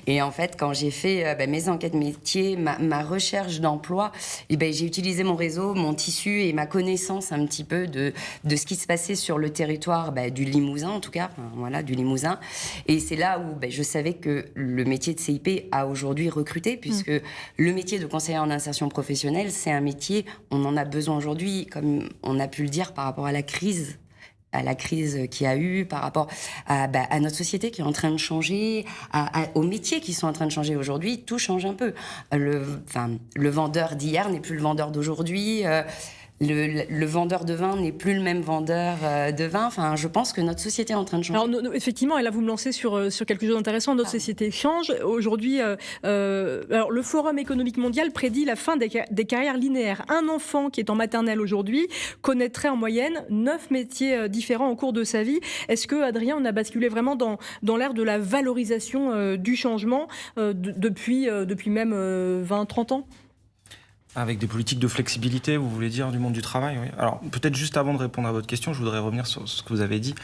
Et en fait, quand j'ai fait mes enquêtes métiers, ma recherche d'emploi, j'ai utilisé mon réseau, mon tissu et ma connaissance un petit peu de ce qui se passait sur le territoire du Limousin, en tout cas, du Limousin. Et c'est là où je savais que le métier de CIP a aujourd'hui recruté, puisque le métier de conseiller en insertion professionnelle, c'est un métier, on en a besoin aujourd'hui, comme on a pu le dire par rapport à la crise qu'il y a eu, par rapport à notre société qui est en train de changer, aux métiers qui sont en train de changer aujourd'hui. Tout change un peu. Le vendeur d'hier n'est plus le vendeur d'aujourd'hui. Le vendeur de vin n'est plus le même vendeur de vin. Je pense que notre société est en train de changer. Alors, effectivement, et là vous me lancez sur quelque chose d'intéressant. Notre société change. Aujourd'hui, alors, le Forum économique mondial prédit la fin des carrières linéaires. Un enfant qui est en maternelle aujourd'hui connaîtrait en moyenne 9 métiers différents au cours de sa vie. Est-ce que, Adrien, on a basculé vraiment dans l'ère de la valorisation du changement depuis même 20-30 ans ? Avec des politiques de flexibilité, vous voulez dire, du monde du travail, oui. Alors, peut-être juste avant de répondre à votre question, je voudrais revenir sur ce que vous avez dit.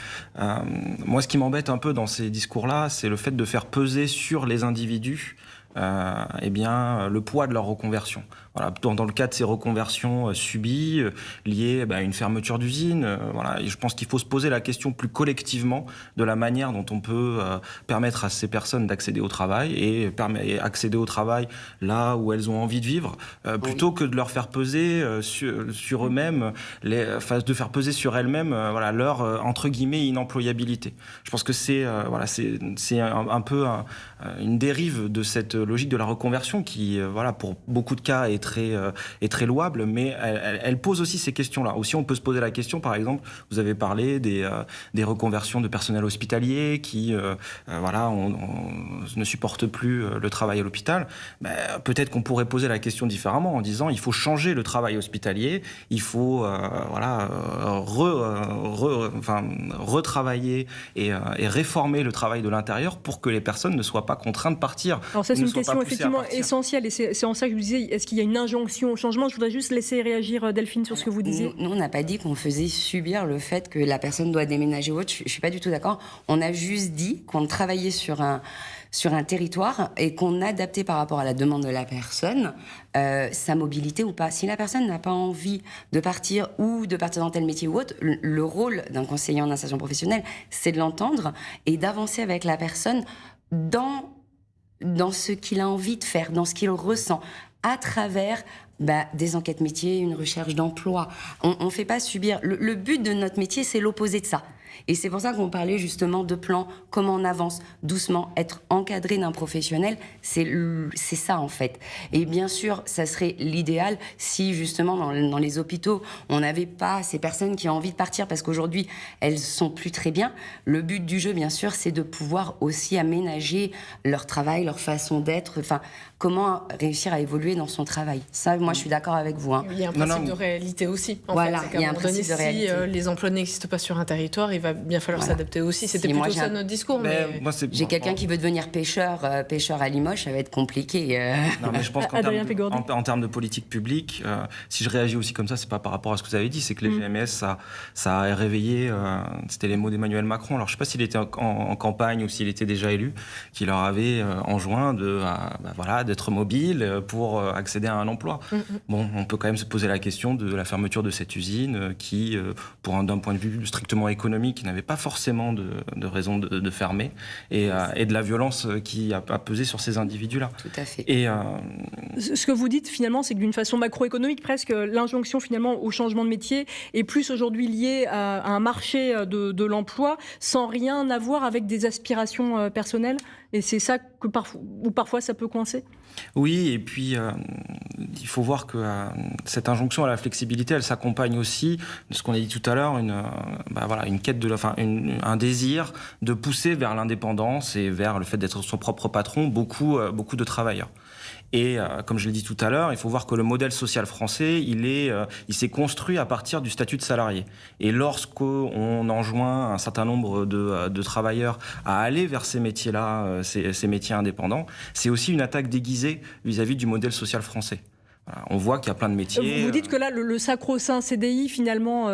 Moi, ce qui m'embête un peu dans ces discours-là, c'est le fait de faire peser sur les individus le poids de leur reconversion. Voilà, dans le cas de ces reconversions subies, liées à une fermeture d'usine, et je pense qu'il faut se poser la question plus collectivement de la manière dont on peut permettre à ces personnes d'accéder au travail et accéder au travail là où elles ont envie de vivre, plutôt que de leur faire peser sur eux-mêmes, de faire peser sur elles-mêmes leur entre guillemets inemployabilité. Je pense que c'est un peu une dérive de cette logique de la reconversion qui, pour beaucoup de cas est très louable, mais elle pose aussi ces questions-là. Aussi, on peut se poser la question, par exemple, vous avez parlé des reconversions de personnel hospitalier qui, ne supportent plus le travail à l'hôpital. Peut-être qu'on pourrait poser la question différemment en disant il faut changer le travail hospitalier, il faut retravailler et réformer le travail de l'intérieur pour que les personnes ne soient pas contraintes de partir. Alors ça, c'est une question effectivement essentielle, et c'est en ça que je vous disais, est-ce qu'il y a une injonction au changement ? Je voudrais juste laisser réagir Delphine sur ce que vous disiez. Nous, on n'a pas dit qu'on faisait subir le fait que la personne doit déménager ou autre. Je suis pas du tout d'accord. On a juste dit qu'on travaillait sur un territoire et qu'on adaptait par rapport à la demande de la personne sa mobilité ou pas. Si la personne n'a pas envie de partir ou de partir dans tel métier ou autre, le rôle d'un conseiller en insertion professionnelle, c'est de l'entendre et d'avancer avec la personne dans ce qu'il a envie de faire, dans ce qu'il ressent, à travers des enquêtes métiers, une recherche d'emploi. On ne fait pas subir. Le but de notre métier, c'est l'opposé de ça. Et c'est pour ça qu'on parlait justement de plan, comment on avance doucement, être encadré d'un professionnel, c'est ça en fait. Et bien sûr, ça serait l'idéal si justement dans les hôpitaux, on n'avait pas ces personnes qui ont envie de partir parce qu'aujourd'hui, elles sont plus très bien. Le but du jeu, bien sûr, c'est de pouvoir aussi aménager leur travail, leur façon d'être, comment réussir à évoluer dans son travail. Ça, moi, je suis d'accord avec vous. Il y a un principe de réalité aussi. Il y a un principe de réalité. Si les emplois n'existent pas sur un territoire, il va bien falloir s'adapter aussi. C'était plutôt ça notre discours. J'ai quelqu'un qui veut devenir pêcheur à Limoges, ça va être compliqué. Non, mais je pense qu'en termes de politique publique, si je réagis aussi comme ça, c'est pas par rapport à ce que vous avez dit, c'est que les GMS, ça a réveillé, c'était les mots d'Emmanuel Macron. Alors je sais pas s'il était en campagne ou s'il était déjà élu, qui leur avait enjoint d'être mobile pour accéder à un emploi. Bon, on peut quand même se poser la question de la fermeture de cette usine qui, d'un point de vue strictement économique, n'avait pas forcément de raison de fermer, et de la violence qui a pesé sur ces individus-là. Tout à fait. Et ce que vous dites finalement, c'est que d'une façon macroéconomique, presque l'injonction finalement au changement de métier est plus aujourd'hui liée à un marché de l'emploi, sans rien avoir avec des aspirations personnelles. Et c'est ça que parfois ça peut coincer. Oui, et puis il faut voir que cette injonction à la flexibilité, elle s'accompagne aussi de ce qu'on a dit tout à l'heure, une quête un désir de pousser vers l'indépendance et vers le fait d'être son propre patron beaucoup de travailleurs. Et comme je l'ai dit tout à l'heure, il faut voir que le modèle social français, il s'est construit à partir du statut de salarié. Et lorsqu'on enjoint un certain nombre de travailleurs à aller vers ces métiers-là, ces métiers indépendants, c'est aussi une attaque déguisée vis-à-vis du modèle social français. Voilà, on voit qu'il y a plein de métiers. Vous dites que là, le sacro-saint CDI, finalement,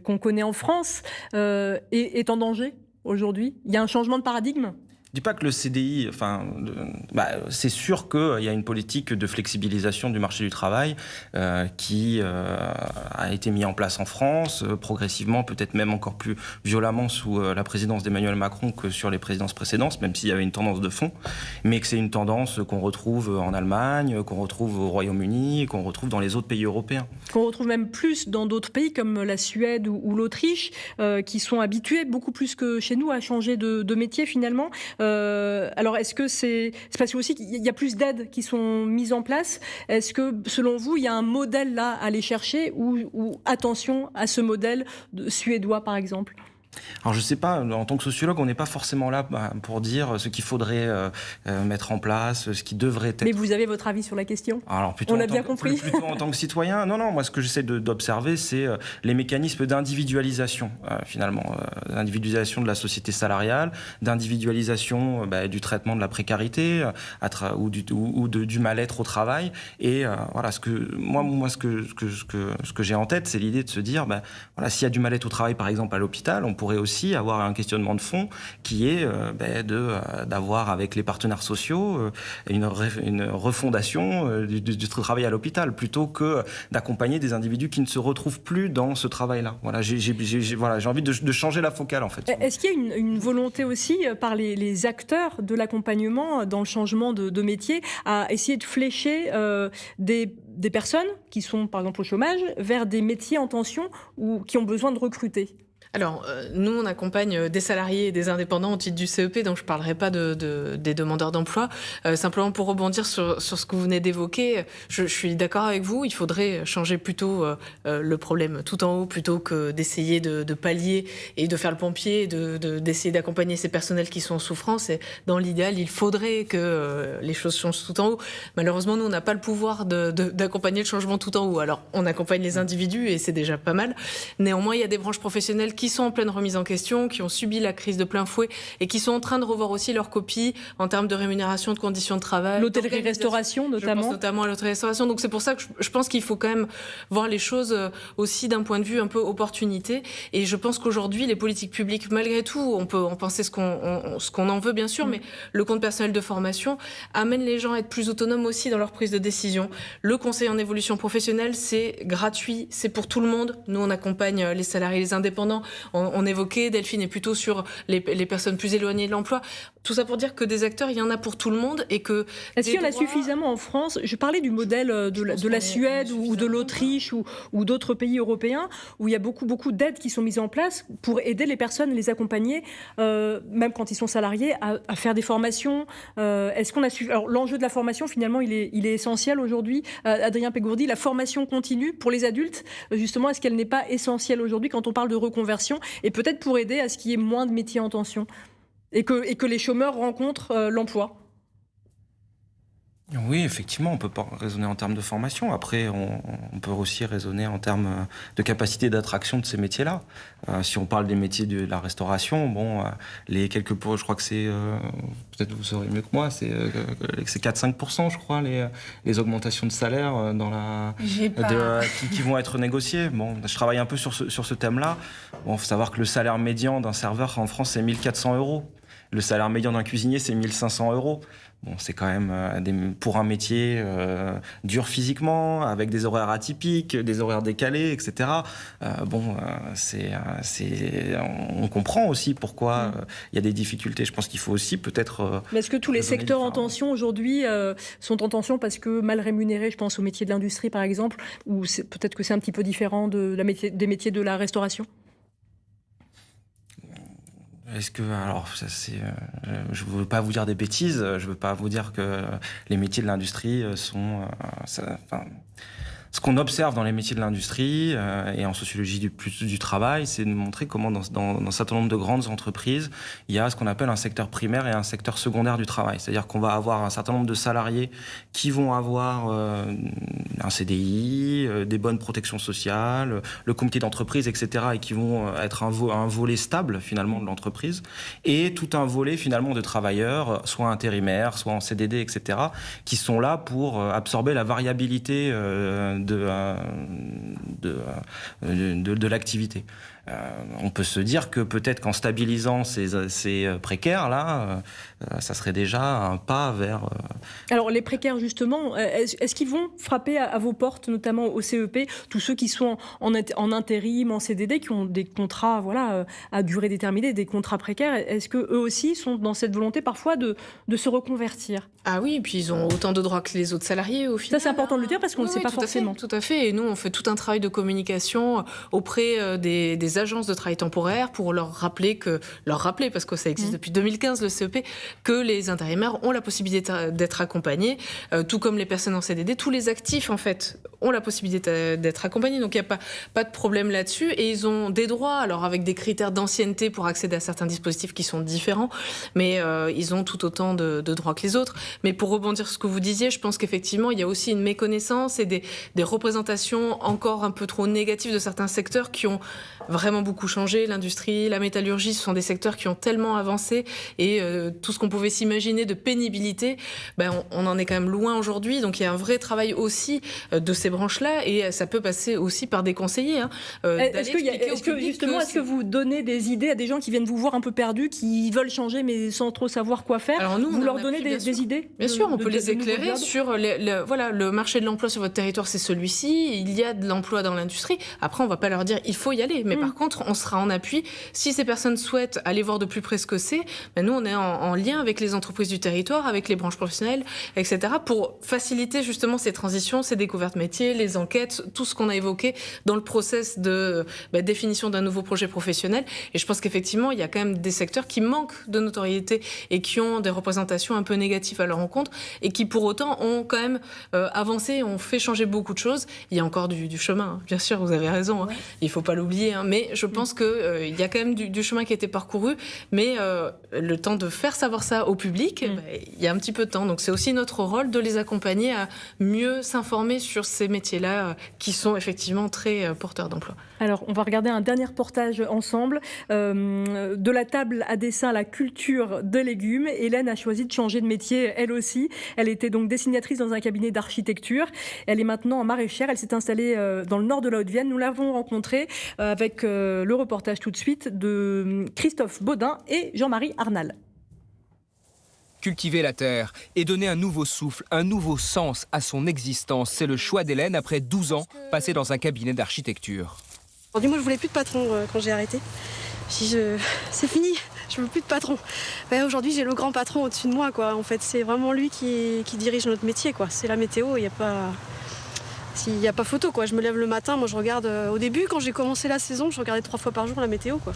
qu'on connaît en France, est en danger aujourd'hui. Il y a un changement de paradigme ? Je ne dis pas que le CDI, c'est sûr qu'il y a une politique de flexibilisation du marché du travail qui a été mise en place en France, progressivement, peut-être même encore plus violemment sous la présidence d'Emmanuel Macron que sur les présidences précédentes, même s'il y avait une tendance de fond, mais que c'est une tendance qu'on retrouve en Allemagne, qu'on retrouve au Royaume-Uni, qu'on retrouve dans les autres pays européens. Qu'on retrouve même plus dans d'autres pays comme la Suède ou l'Autriche, qui sont habitués beaucoup plus que chez nous à changer de métier finalement. Alors, est-ce que c'est parce que aussi qu'il y a plus d'aides qui sont mises en place ? Est-ce que, selon vous, il y a un modèle là à aller chercher ou attention à ce modèle suédois, par exemple ? Alors je ne sais pas, en tant que sociologue, on n'est pas forcément là pour dire ce qu'il faudrait mettre en place, ce qui devrait être... Mais vous avez votre avis sur la question ? Alors, plutôt on a bien compris. Plutôt en tant que citoyen, non, moi ce que j'essaie d'observer, c'est les mécanismes d'individualisation, finalement, d'individualisation de la société salariale, d'individualisation du traitement de la précarité ou du mal-être au travail. Et ce que j'ai en tête, c'est l'idée de se dire, s'il y a du mal-être au travail, par exemple, à l'hôpital, on pourrait aussi avoir un questionnement de fond qui est d'avoir avec les partenaires sociaux une refondation du travail à l'hôpital, plutôt que d'accompagner des individus qui ne se retrouvent plus dans ce travail-là. Voilà, j'ai envie de changer la focale, en fait. Est-ce qu'il y a une volonté aussi par les acteurs de l'accompagnement dans le changement de métier à essayer de flécher des personnes qui sont par exemple au chômage vers des métiers en tension ou qui ont besoin de recruter ? Alors, nous, on accompagne des salariés et des indépendants au titre du CEP, donc je ne parlerai pas des demandeurs d'emploi. Simplement pour rebondir sur ce que vous venez d'évoquer, je suis d'accord avec vous, il faudrait changer plutôt le problème tout en haut plutôt que d'essayer de pallier et de faire le pompier, d'essayer d'accompagner ces personnels qui sont en souffrance. Et dans l'idéal, il faudrait que les choses changent tout en haut. Malheureusement, nous, on n'a pas le pouvoir d'accompagner le changement tout en haut. Alors, on accompagne les individus et c'est déjà pas mal. Néanmoins, il y a des branches professionnelles qui sont en pleine remise en question, qui ont subi la crise de plein fouet et qui sont en train de revoir aussi leur copie en termes de rémunération, de conditions de travail. L'hôtellerie-restauration notamment. Je pense notamment à l'hôtellerie-restauration. Donc c'est pour ça que je pense qu'il faut quand même voir les choses aussi d'un point de vue un peu opportunité. Et je pense qu'aujourd'hui, les politiques publiques, malgré tout, on peut en penser ce qu'on en veut bien sûr, mais le compte personnel de formation amène les gens à être plus autonomes aussi dans leur prise de décision. Le conseil en évolution professionnelle, c'est gratuit, c'est pour tout le monde. Nous, on accompagne les salariés, les indépendants. On évoquait, Delphine est plutôt sur les personnes plus éloignées de l'emploi. Tout ça pour dire que des acteurs, il y en a pour tout le monde et que... Est-ce qu'il y en a suffisamment en France ? Je parlais du modèle de la Suède ou de l'Autriche ou d'autres pays européens où il y a beaucoup d'aides qui sont mises en place pour aider les personnes, les accompagner, même quand ils sont salariés, à faire des formations. Est-ce qu'on a Alors l'enjeu de la formation, finalement, il est essentiel aujourd'hui. Adrien Pégourdi, la formation continue pour les adultes, justement, est-ce qu'elle n'est pas essentielle aujourd'hui quand on parle de reconversion et peut-être pour aider à ce qu'il y ait moins de métiers en tension et que les chômeurs rencontrent l'emploi? Oui, effectivement, on ne peut pas raisonner en termes de formation. Après, on peut aussi raisonner en termes de capacité d'attraction de ces métiers-là. Si on parle des métiers de la restauration, je crois que c'est, peut-être vous saurez mieux que moi, c'est 4-5%, je crois, les augmentations de salaire qui vont être négociées. Bon, je travaille un peu sur ce thème-là. Bon, faut savoir que le salaire médian d'un serveur en France, c'est 1 400 €. Le salaire médian d'un cuisinier, c'est 1 500 €. Bon, c'est quand même pour un métier dur physiquement, avec des horaires atypiques, des horaires décalés, etc. On comprend aussi pourquoi il y a des difficultés. Je pense qu'il faut aussi peut-être... Mais est-ce que tous les secteurs en tension aujourd'hui sont en tension parce que mal rémunérés? Je pense aux métiers de l'industrie, par exemple, ou peut-être que c'est un petit peu différent des métiers de la restauration? Est-ce que, je ne veux pas vous dire des bêtises, je ne veux pas vous dire que les métiers de l'industrie sont... Ce qu'on observe dans les métiers de l'industrie et en sociologie du travail, c'est de montrer comment dans un certain nombre de grandes entreprises, il y a ce qu'on appelle un secteur primaire et un secteur secondaire du travail. C'est-à-dire qu'on va avoir un certain nombre de salariés qui vont avoir un CDI, des bonnes protections sociales, le comité d'entreprise, etc. et qui vont être un volet stable finalement de l'entreprise, et tout un volet finalement de travailleurs, soit intérimaires, soit en CDD, etc., qui sont là pour absorber la variabilité de l'activité. On peut se dire que peut-être qu'en stabilisant ces précaires-là, ça serait déjà un pas vers... Alors les précaires, justement, est-ce qu'ils vont frapper à vos portes, notamment au CEP, tous ceux qui sont en intérim, en CDD, qui ont des contrats à durée déterminée, des contrats précaires? Est-ce qu'eux aussi sont dans cette volonté parfois de se reconvertir? Ah oui, et puis ils ont autant de droits que les autres salariés au final. Ça, c'est important de le dire parce qu'on ne le sait pas forcément. Tout à fait. Et nous, on fait tout un travail de communication auprès des agences de travail temporaire pour leur rappeler, parce que ça existe depuis 2015, le CEP, que les intérimaires ont la possibilité d'être accompagnés, tout comme les personnes en CDD. Tous les actifs, en fait, ont la possibilité d'être accompagnés. Donc, il n'y a pas de problème là-dessus. Et ils ont des droits, alors avec des critères d'ancienneté pour accéder à certains dispositifs qui sont différents, mais ils ont tout autant de droits que les autres. Mais pour rebondir sur ce que vous disiez, je pense qu'effectivement, il y a aussi une méconnaissance et des représentations encore un peu trop négatives de certains secteurs qui ont vraiment vraiment beaucoup changé. L'industrie, la métallurgie, ce sont des secteurs qui ont tellement avancé et tout ce qu'on pouvait s'imaginer de pénibilité, on en est quand même loin aujourd'hui. Donc il y a un vrai travail aussi de ces branches-là et ça peut passer aussi par des conseillers. Est-ce que vous donnez des idées à des gens qui viennent vous voir un peu perdus, qui veulent changer mais sans trop savoir quoi faire? Alors nous, vous leur donnez des idées? Bien sûr, on peut les éclairer sur le marché de l'emploi sur votre territoire, c'est celui-ci. Il y a de l'emploi dans l'industrie. Après, on va pas leur dire il faut y aller, mais par contre, on sera en appui. Si ces personnes souhaitent aller voir de plus près ce que c'est, nous, on est en lien avec les entreprises du territoire, avec les branches professionnelles, etc., pour faciliter justement ces transitions, ces découvertes métiers, les enquêtes, tout ce qu'on a évoqué dans le process de définition d'un nouveau projet professionnel. Et je pense qu'effectivement, il y a quand même des secteurs qui manquent de notoriété et qui ont des représentations un peu négatives à leur encontre et qui, pour autant, ont quand même avancé, ont fait changer beaucoup de choses. Il y a encore du chemin, bien sûr, vous avez raison, hein. Il ne faut pas l'oublier, hein. Mais je pense qu'il y a quand même du chemin qui a été parcouru, mais le temps de faire savoir ça au public, il y a un petit peu de temps. Donc c'est aussi notre rôle de les accompagner à mieux s'informer sur ces métiers-là qui sont effectivement très porteurs d'emploi. Alors, on va regarder un dernier reportage ensemble. De la table à dessin à la culture de légumes, Hélène a choisi de changer de métier, elle aussi. Elle était donc dessinatrice dans un cabinet d'architecture. Elle est maintenant en maraîchère. Elle s'est installée dans le nord de la Haute-Vienne. Nous l'avons rencontrée avec le reportage tout de suite de Christophe Baudin et Jean-Marie Arnal. Cultiver la terre et donner un nouveau souffle, un nouveau sens à son existence, c'est le choix d'Hélène après 12 ans passés dans un cabinet d'architecture. Moi, je voulais plus de patron quand j'ai arrêté. C'est fini, je veux plus de patron. Aujourd'hui, j'ai le grand patron au-dessus de moi, quoi. En fait, c'est vraiment lui qui dirige notre métier, quoi. C'est la météo, il n'y a pas photo, quoi. Je me lève le matin, moi je regarde. Au début, quand j'ai commencé la saison, je regardais 3 fois par jour la météo, quoi.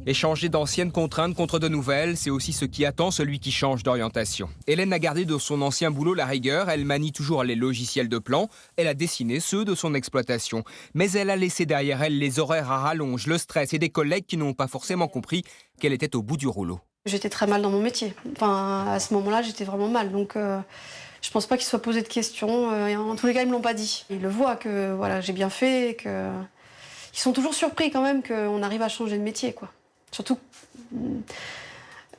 Échanger d'anciennes contraintes contre de nouvelles, c'est aussi ce qui attend celui qui change d'orientation. Hélène a gardé de son ancien boulot la rigueur, elle manie toujours les logiciels de plan, elle a dessiné ceux de son exploitation. Mais elle a laissé derrière elle les horaires à rallonge, le stress et des collègues qui n'ont pas forcément compris qu'elle était au bout du rouleau. J'étais très mal dans mon métier. Enfin, à ce moment-là, j'étais vraiment mal. Donc, je pense pas qu'ils se soient posé de questions. En tous les cas, ils me l'ont pas dit. Ils le voient que voilà, j'ai bien fait, que ils sont toujours surpris quand même qu'on arrive à changer de métier, quoi. Surtout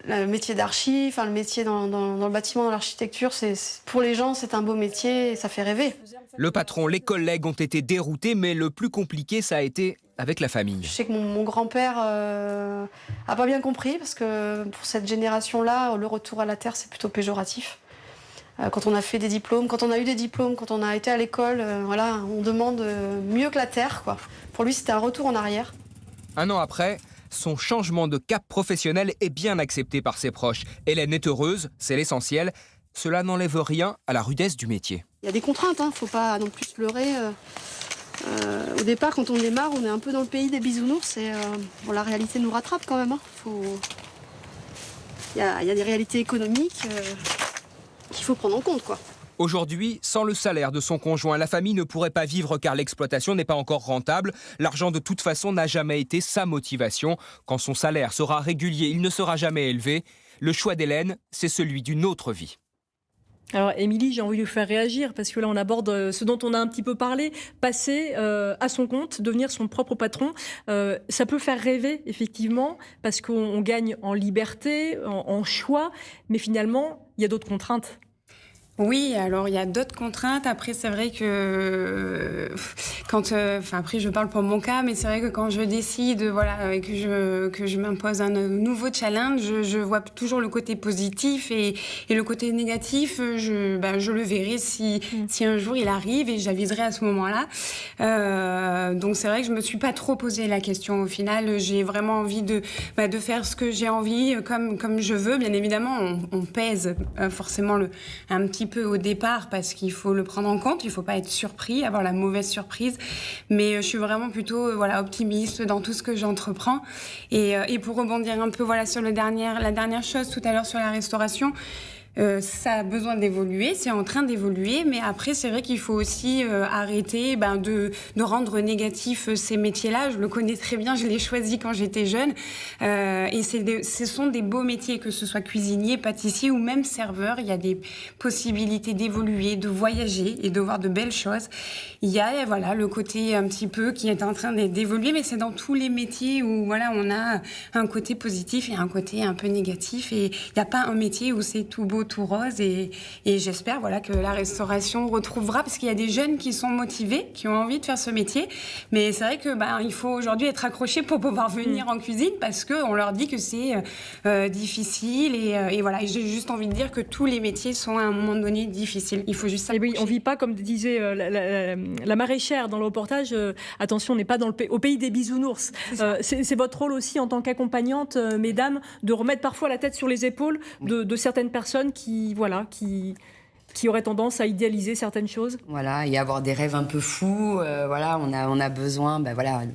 le métier d'archi, enfin le métier dans le bâtiment, dans l'architecture, pour les gens, c'est un beau métier et ça fait rêver. Le patron, les collègues ont été déroutés, mais le plus compliqué, ça a été avec la famille. Je sais que mon grand-père a pas bien compris, parce que pour cette génération-là, le retour à la terre, c'est plutôt péjoratif. Quand on a fait des diplômes, quand on a eu des diplômes, quand on a été à l'école, voilà, on demande mieux que la terre, quoi. Pour lui, c'était un retour en arrière. Un an après, son changement de cap professionnel est bien accepté par ses proches. Hélène est heureuse, c'est l'essentiel. Cela n'enlève rien à la rudesse du métier. Il y a des contraintes, hein, faut pas non plus se leurrer. Au départ, quand on démarre, on est un peu dans le pays des bisounours et la réalité nous rattrape quand même. Hein. Il y a des réalités économiques qu'il faut prendre en compte, quoi. Aujourd'hui, sans le salaire de son conjoint, la famille ne pourrait pas vivre car l'exploitation n'est pas encore rentable. L'argent de toute façon n'a jamais été sa motivation. Quand son salaire sera régulier, il ne sera jamais élevé. Le choix d'Hélène, c'est celui d'une autre vie. Alors Émilie, j'ai envie de vous faire réagir parce que là on aborde ce dont on a un petit peu parlé, passer à son compte, devenir son propre patron. Ça peut faire rêver effectivement parce qu'on gagne en liberté, en choix, mais finalement il y a d'autres contraintes. Oui, alors il y a d'autres contraintes. Après, c'est vrai que après je parle pour mon cas, mais c'est vrai que quand je décide, que je m'impose un nouveau challenge, je vois toujours le côté positif et le côté négatif, je le verrai si un jour il arrive et j'aviserai à ce moment-là. Donc c'est vrai que je me suis pas trop posé la question. Au final, j'ai vraiment envie de faire ce que j'ai envie, comme je veux. Bien évidemment, on pèse forcément un petit peu au départ parce qu'il faut le prendre en compte, il faut pas être surpris, avoir la mauvaise surprise, mais je suis vraiment plutôt optimiste dans tout ce que j'entreprends et pour rebondir un peu sur la dernière chose tout à l'heure sur la restauration, Ça a besoin d'évoluer, c'est en train d'évoluer, mais après c'est vrai qu'il faut aussi arrêter de rendre négatif ces métiers-là. Je le connais très bien, je l'ai choisi quand j'étais jeune, et ce sont des beaux métiers, que ce soit cuisinier, pâtissier ou même serveur. Il y a des possibilités d'évoluer, de voyager et de voir de belles choses. Il y a le côté un petit peu qui est en train d'évoluer, mais c'est dans tous les métiers où on a un côté positif et un côté un peu négatif, et il n'y a pas un métier où c'est tout beau, tout rose, et j'espère que la restauration retrouvera, parce qu'il y a des jeunes qui sont motivés, qui ont envie de faire ce métier, mais c'est vrai que il faut aujourd'hui être accroché pour pouvoir venir en cuisine, parce qu'on leur dit que c'est difficile, et voilà. Et j'ai juste envie de dire que tous les métiers sont à un moment donné difficiles, il faut juste s'accrocher. Et oui, on vit pas, comme disait la maraîchère dans le reportage, attention, on n'est pas au pays des bisounours. C'est votre rôle aussi en tant qu'accompagnante, mesdames, de remettre parfois la tête sur les épaules de certaines personnes qui auraient tendance à idéaliser certaines choses. Voilà, et avoir des rêves un peu fous. On a besoin,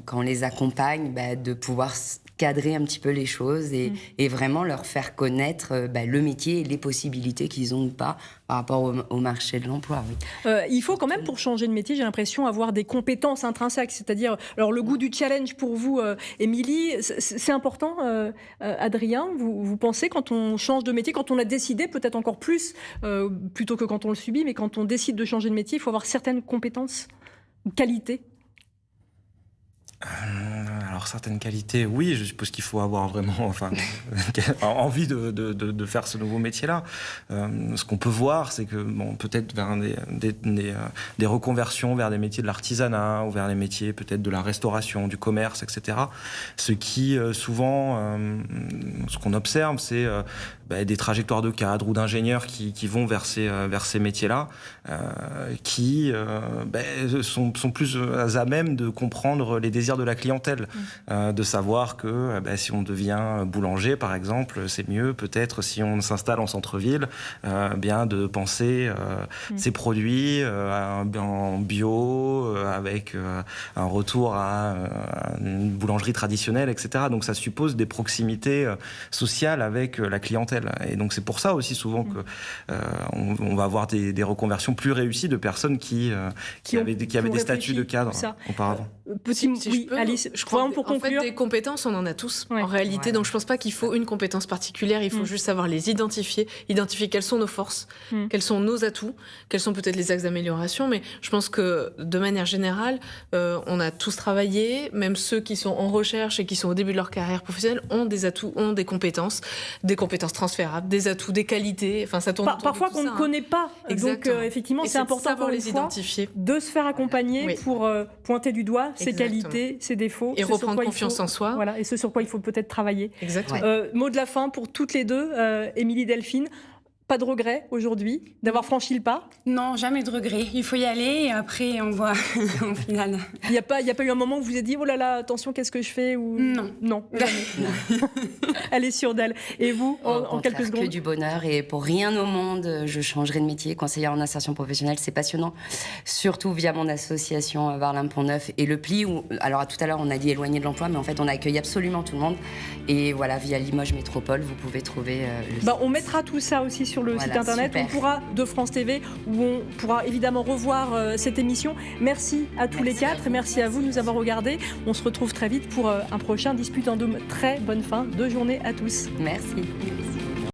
quand on les accompagne, de pouvoir cadrer un petit peu les choses et vraiment leur faire connaître le métier et les possibilités qu'ils ont ou pas par rapport au marché de l'emploi. Oui. Il faut quand même, pour changer de métier, j'ai l'impression, avoir des compétences intrinsèques, c'est-à-dire le goût du challenge pour vous, Émilie, c'est important. Adrien, vous pensez, quand on change de métier, quand on a décidé, peut-être encore plus, plutôt que quand on le subit, mais quand on décide de changer de métier, il faut avoir certaines compétences, qualités? Alors certaines qualités, oui, je suppose qu'il faut avoir vraiment envie de faire ce nouveau métier-là. Ce qu'on peut voir, c'est que peut-être vers des reconversions vers des métiers de l'artisanat ou vers les métiers peut-être de la restauration, du commerce, etc. Ce qui souvent, ce qu'on observe, c'est des trajectoires de cadres ou d'ingénieurs qui vont vers ces métiers-là, qui sont plus à même de comprendre les désirs de la clientèle, de savoir que si on devient boulanger, par exemple, c'est mieux peut-être si on s'installe en centre-ville, de penser ses produits en bio, avec un retour à une boulangerie traditionnelle, etc. Donc ça suppose des proximités sociales avec la clientèle. Et donc c'est pour ça aussi souvent que on va avoir des reconversions plus réussies de personnes qui avaient des statuts de cadre auparavant. Alice, je crois pour conclure. En fait, des compétences, on en a tous en réalité. Donc je pense pas qu'il faut une compétence particulière. Il faut juste savoir les identifier quelles sont nos forces, quels sont nos atouts, quels sont peut-être les axes d'amélioration. Mais je pense que de manière générale, on a tous travaillé. Même ceux qui sont en recherche et qui sont au début de leur carrière professionnelle ont des atouts, ont des compétences transférables, des atouts, des qualités. Enfin, ça tourne parfois qu'on ne connaît pas. Exactement. Donc effectivement, c'est important de les identifier, de se faire accompagner pour pointer du doigt ses qualités, ses défauts, et reprendre confiance en soi. Voilà, et ce sur quoi il faut peut-être travailler. Exactement. Mot de la fin pour toutes les deux, Émilie, Delphine. Pas de regret aujourd'hui d'avoir franchi le pas? Non, jamais de regret. Il faut y aller et après on voit au final. Il n'y a pas eu un moment où vous vous êtes dit oh là là, attention, qu'est-ce que je fais ou... Non. Elle est sûre d'elle. Et vous, en quelques secondes? Que du bonheur, et pour rien au monde, je changerai de métier. Conseillère en insertion professionnelle, c'est passionnant. Surtout via mon association Varlin Pont-Neuf et le Pli. Alors tout à l'heure, on a dit éloigné de l'emploi, mais en fait, on accueille absolument tout le monde. Et voilà, via Limoges Métropole, vous pouvez trouver on mettra tout ça aussi sur le site internet, on pourra de France TV, où on pourra évidemment revoir cette émission. Merci à tous les quatre, et merci à vous de nous avoir regardés. On se retrouve très vite pour un prochain Dispute en Doom. Très bonne fin de journée à tous. Merci.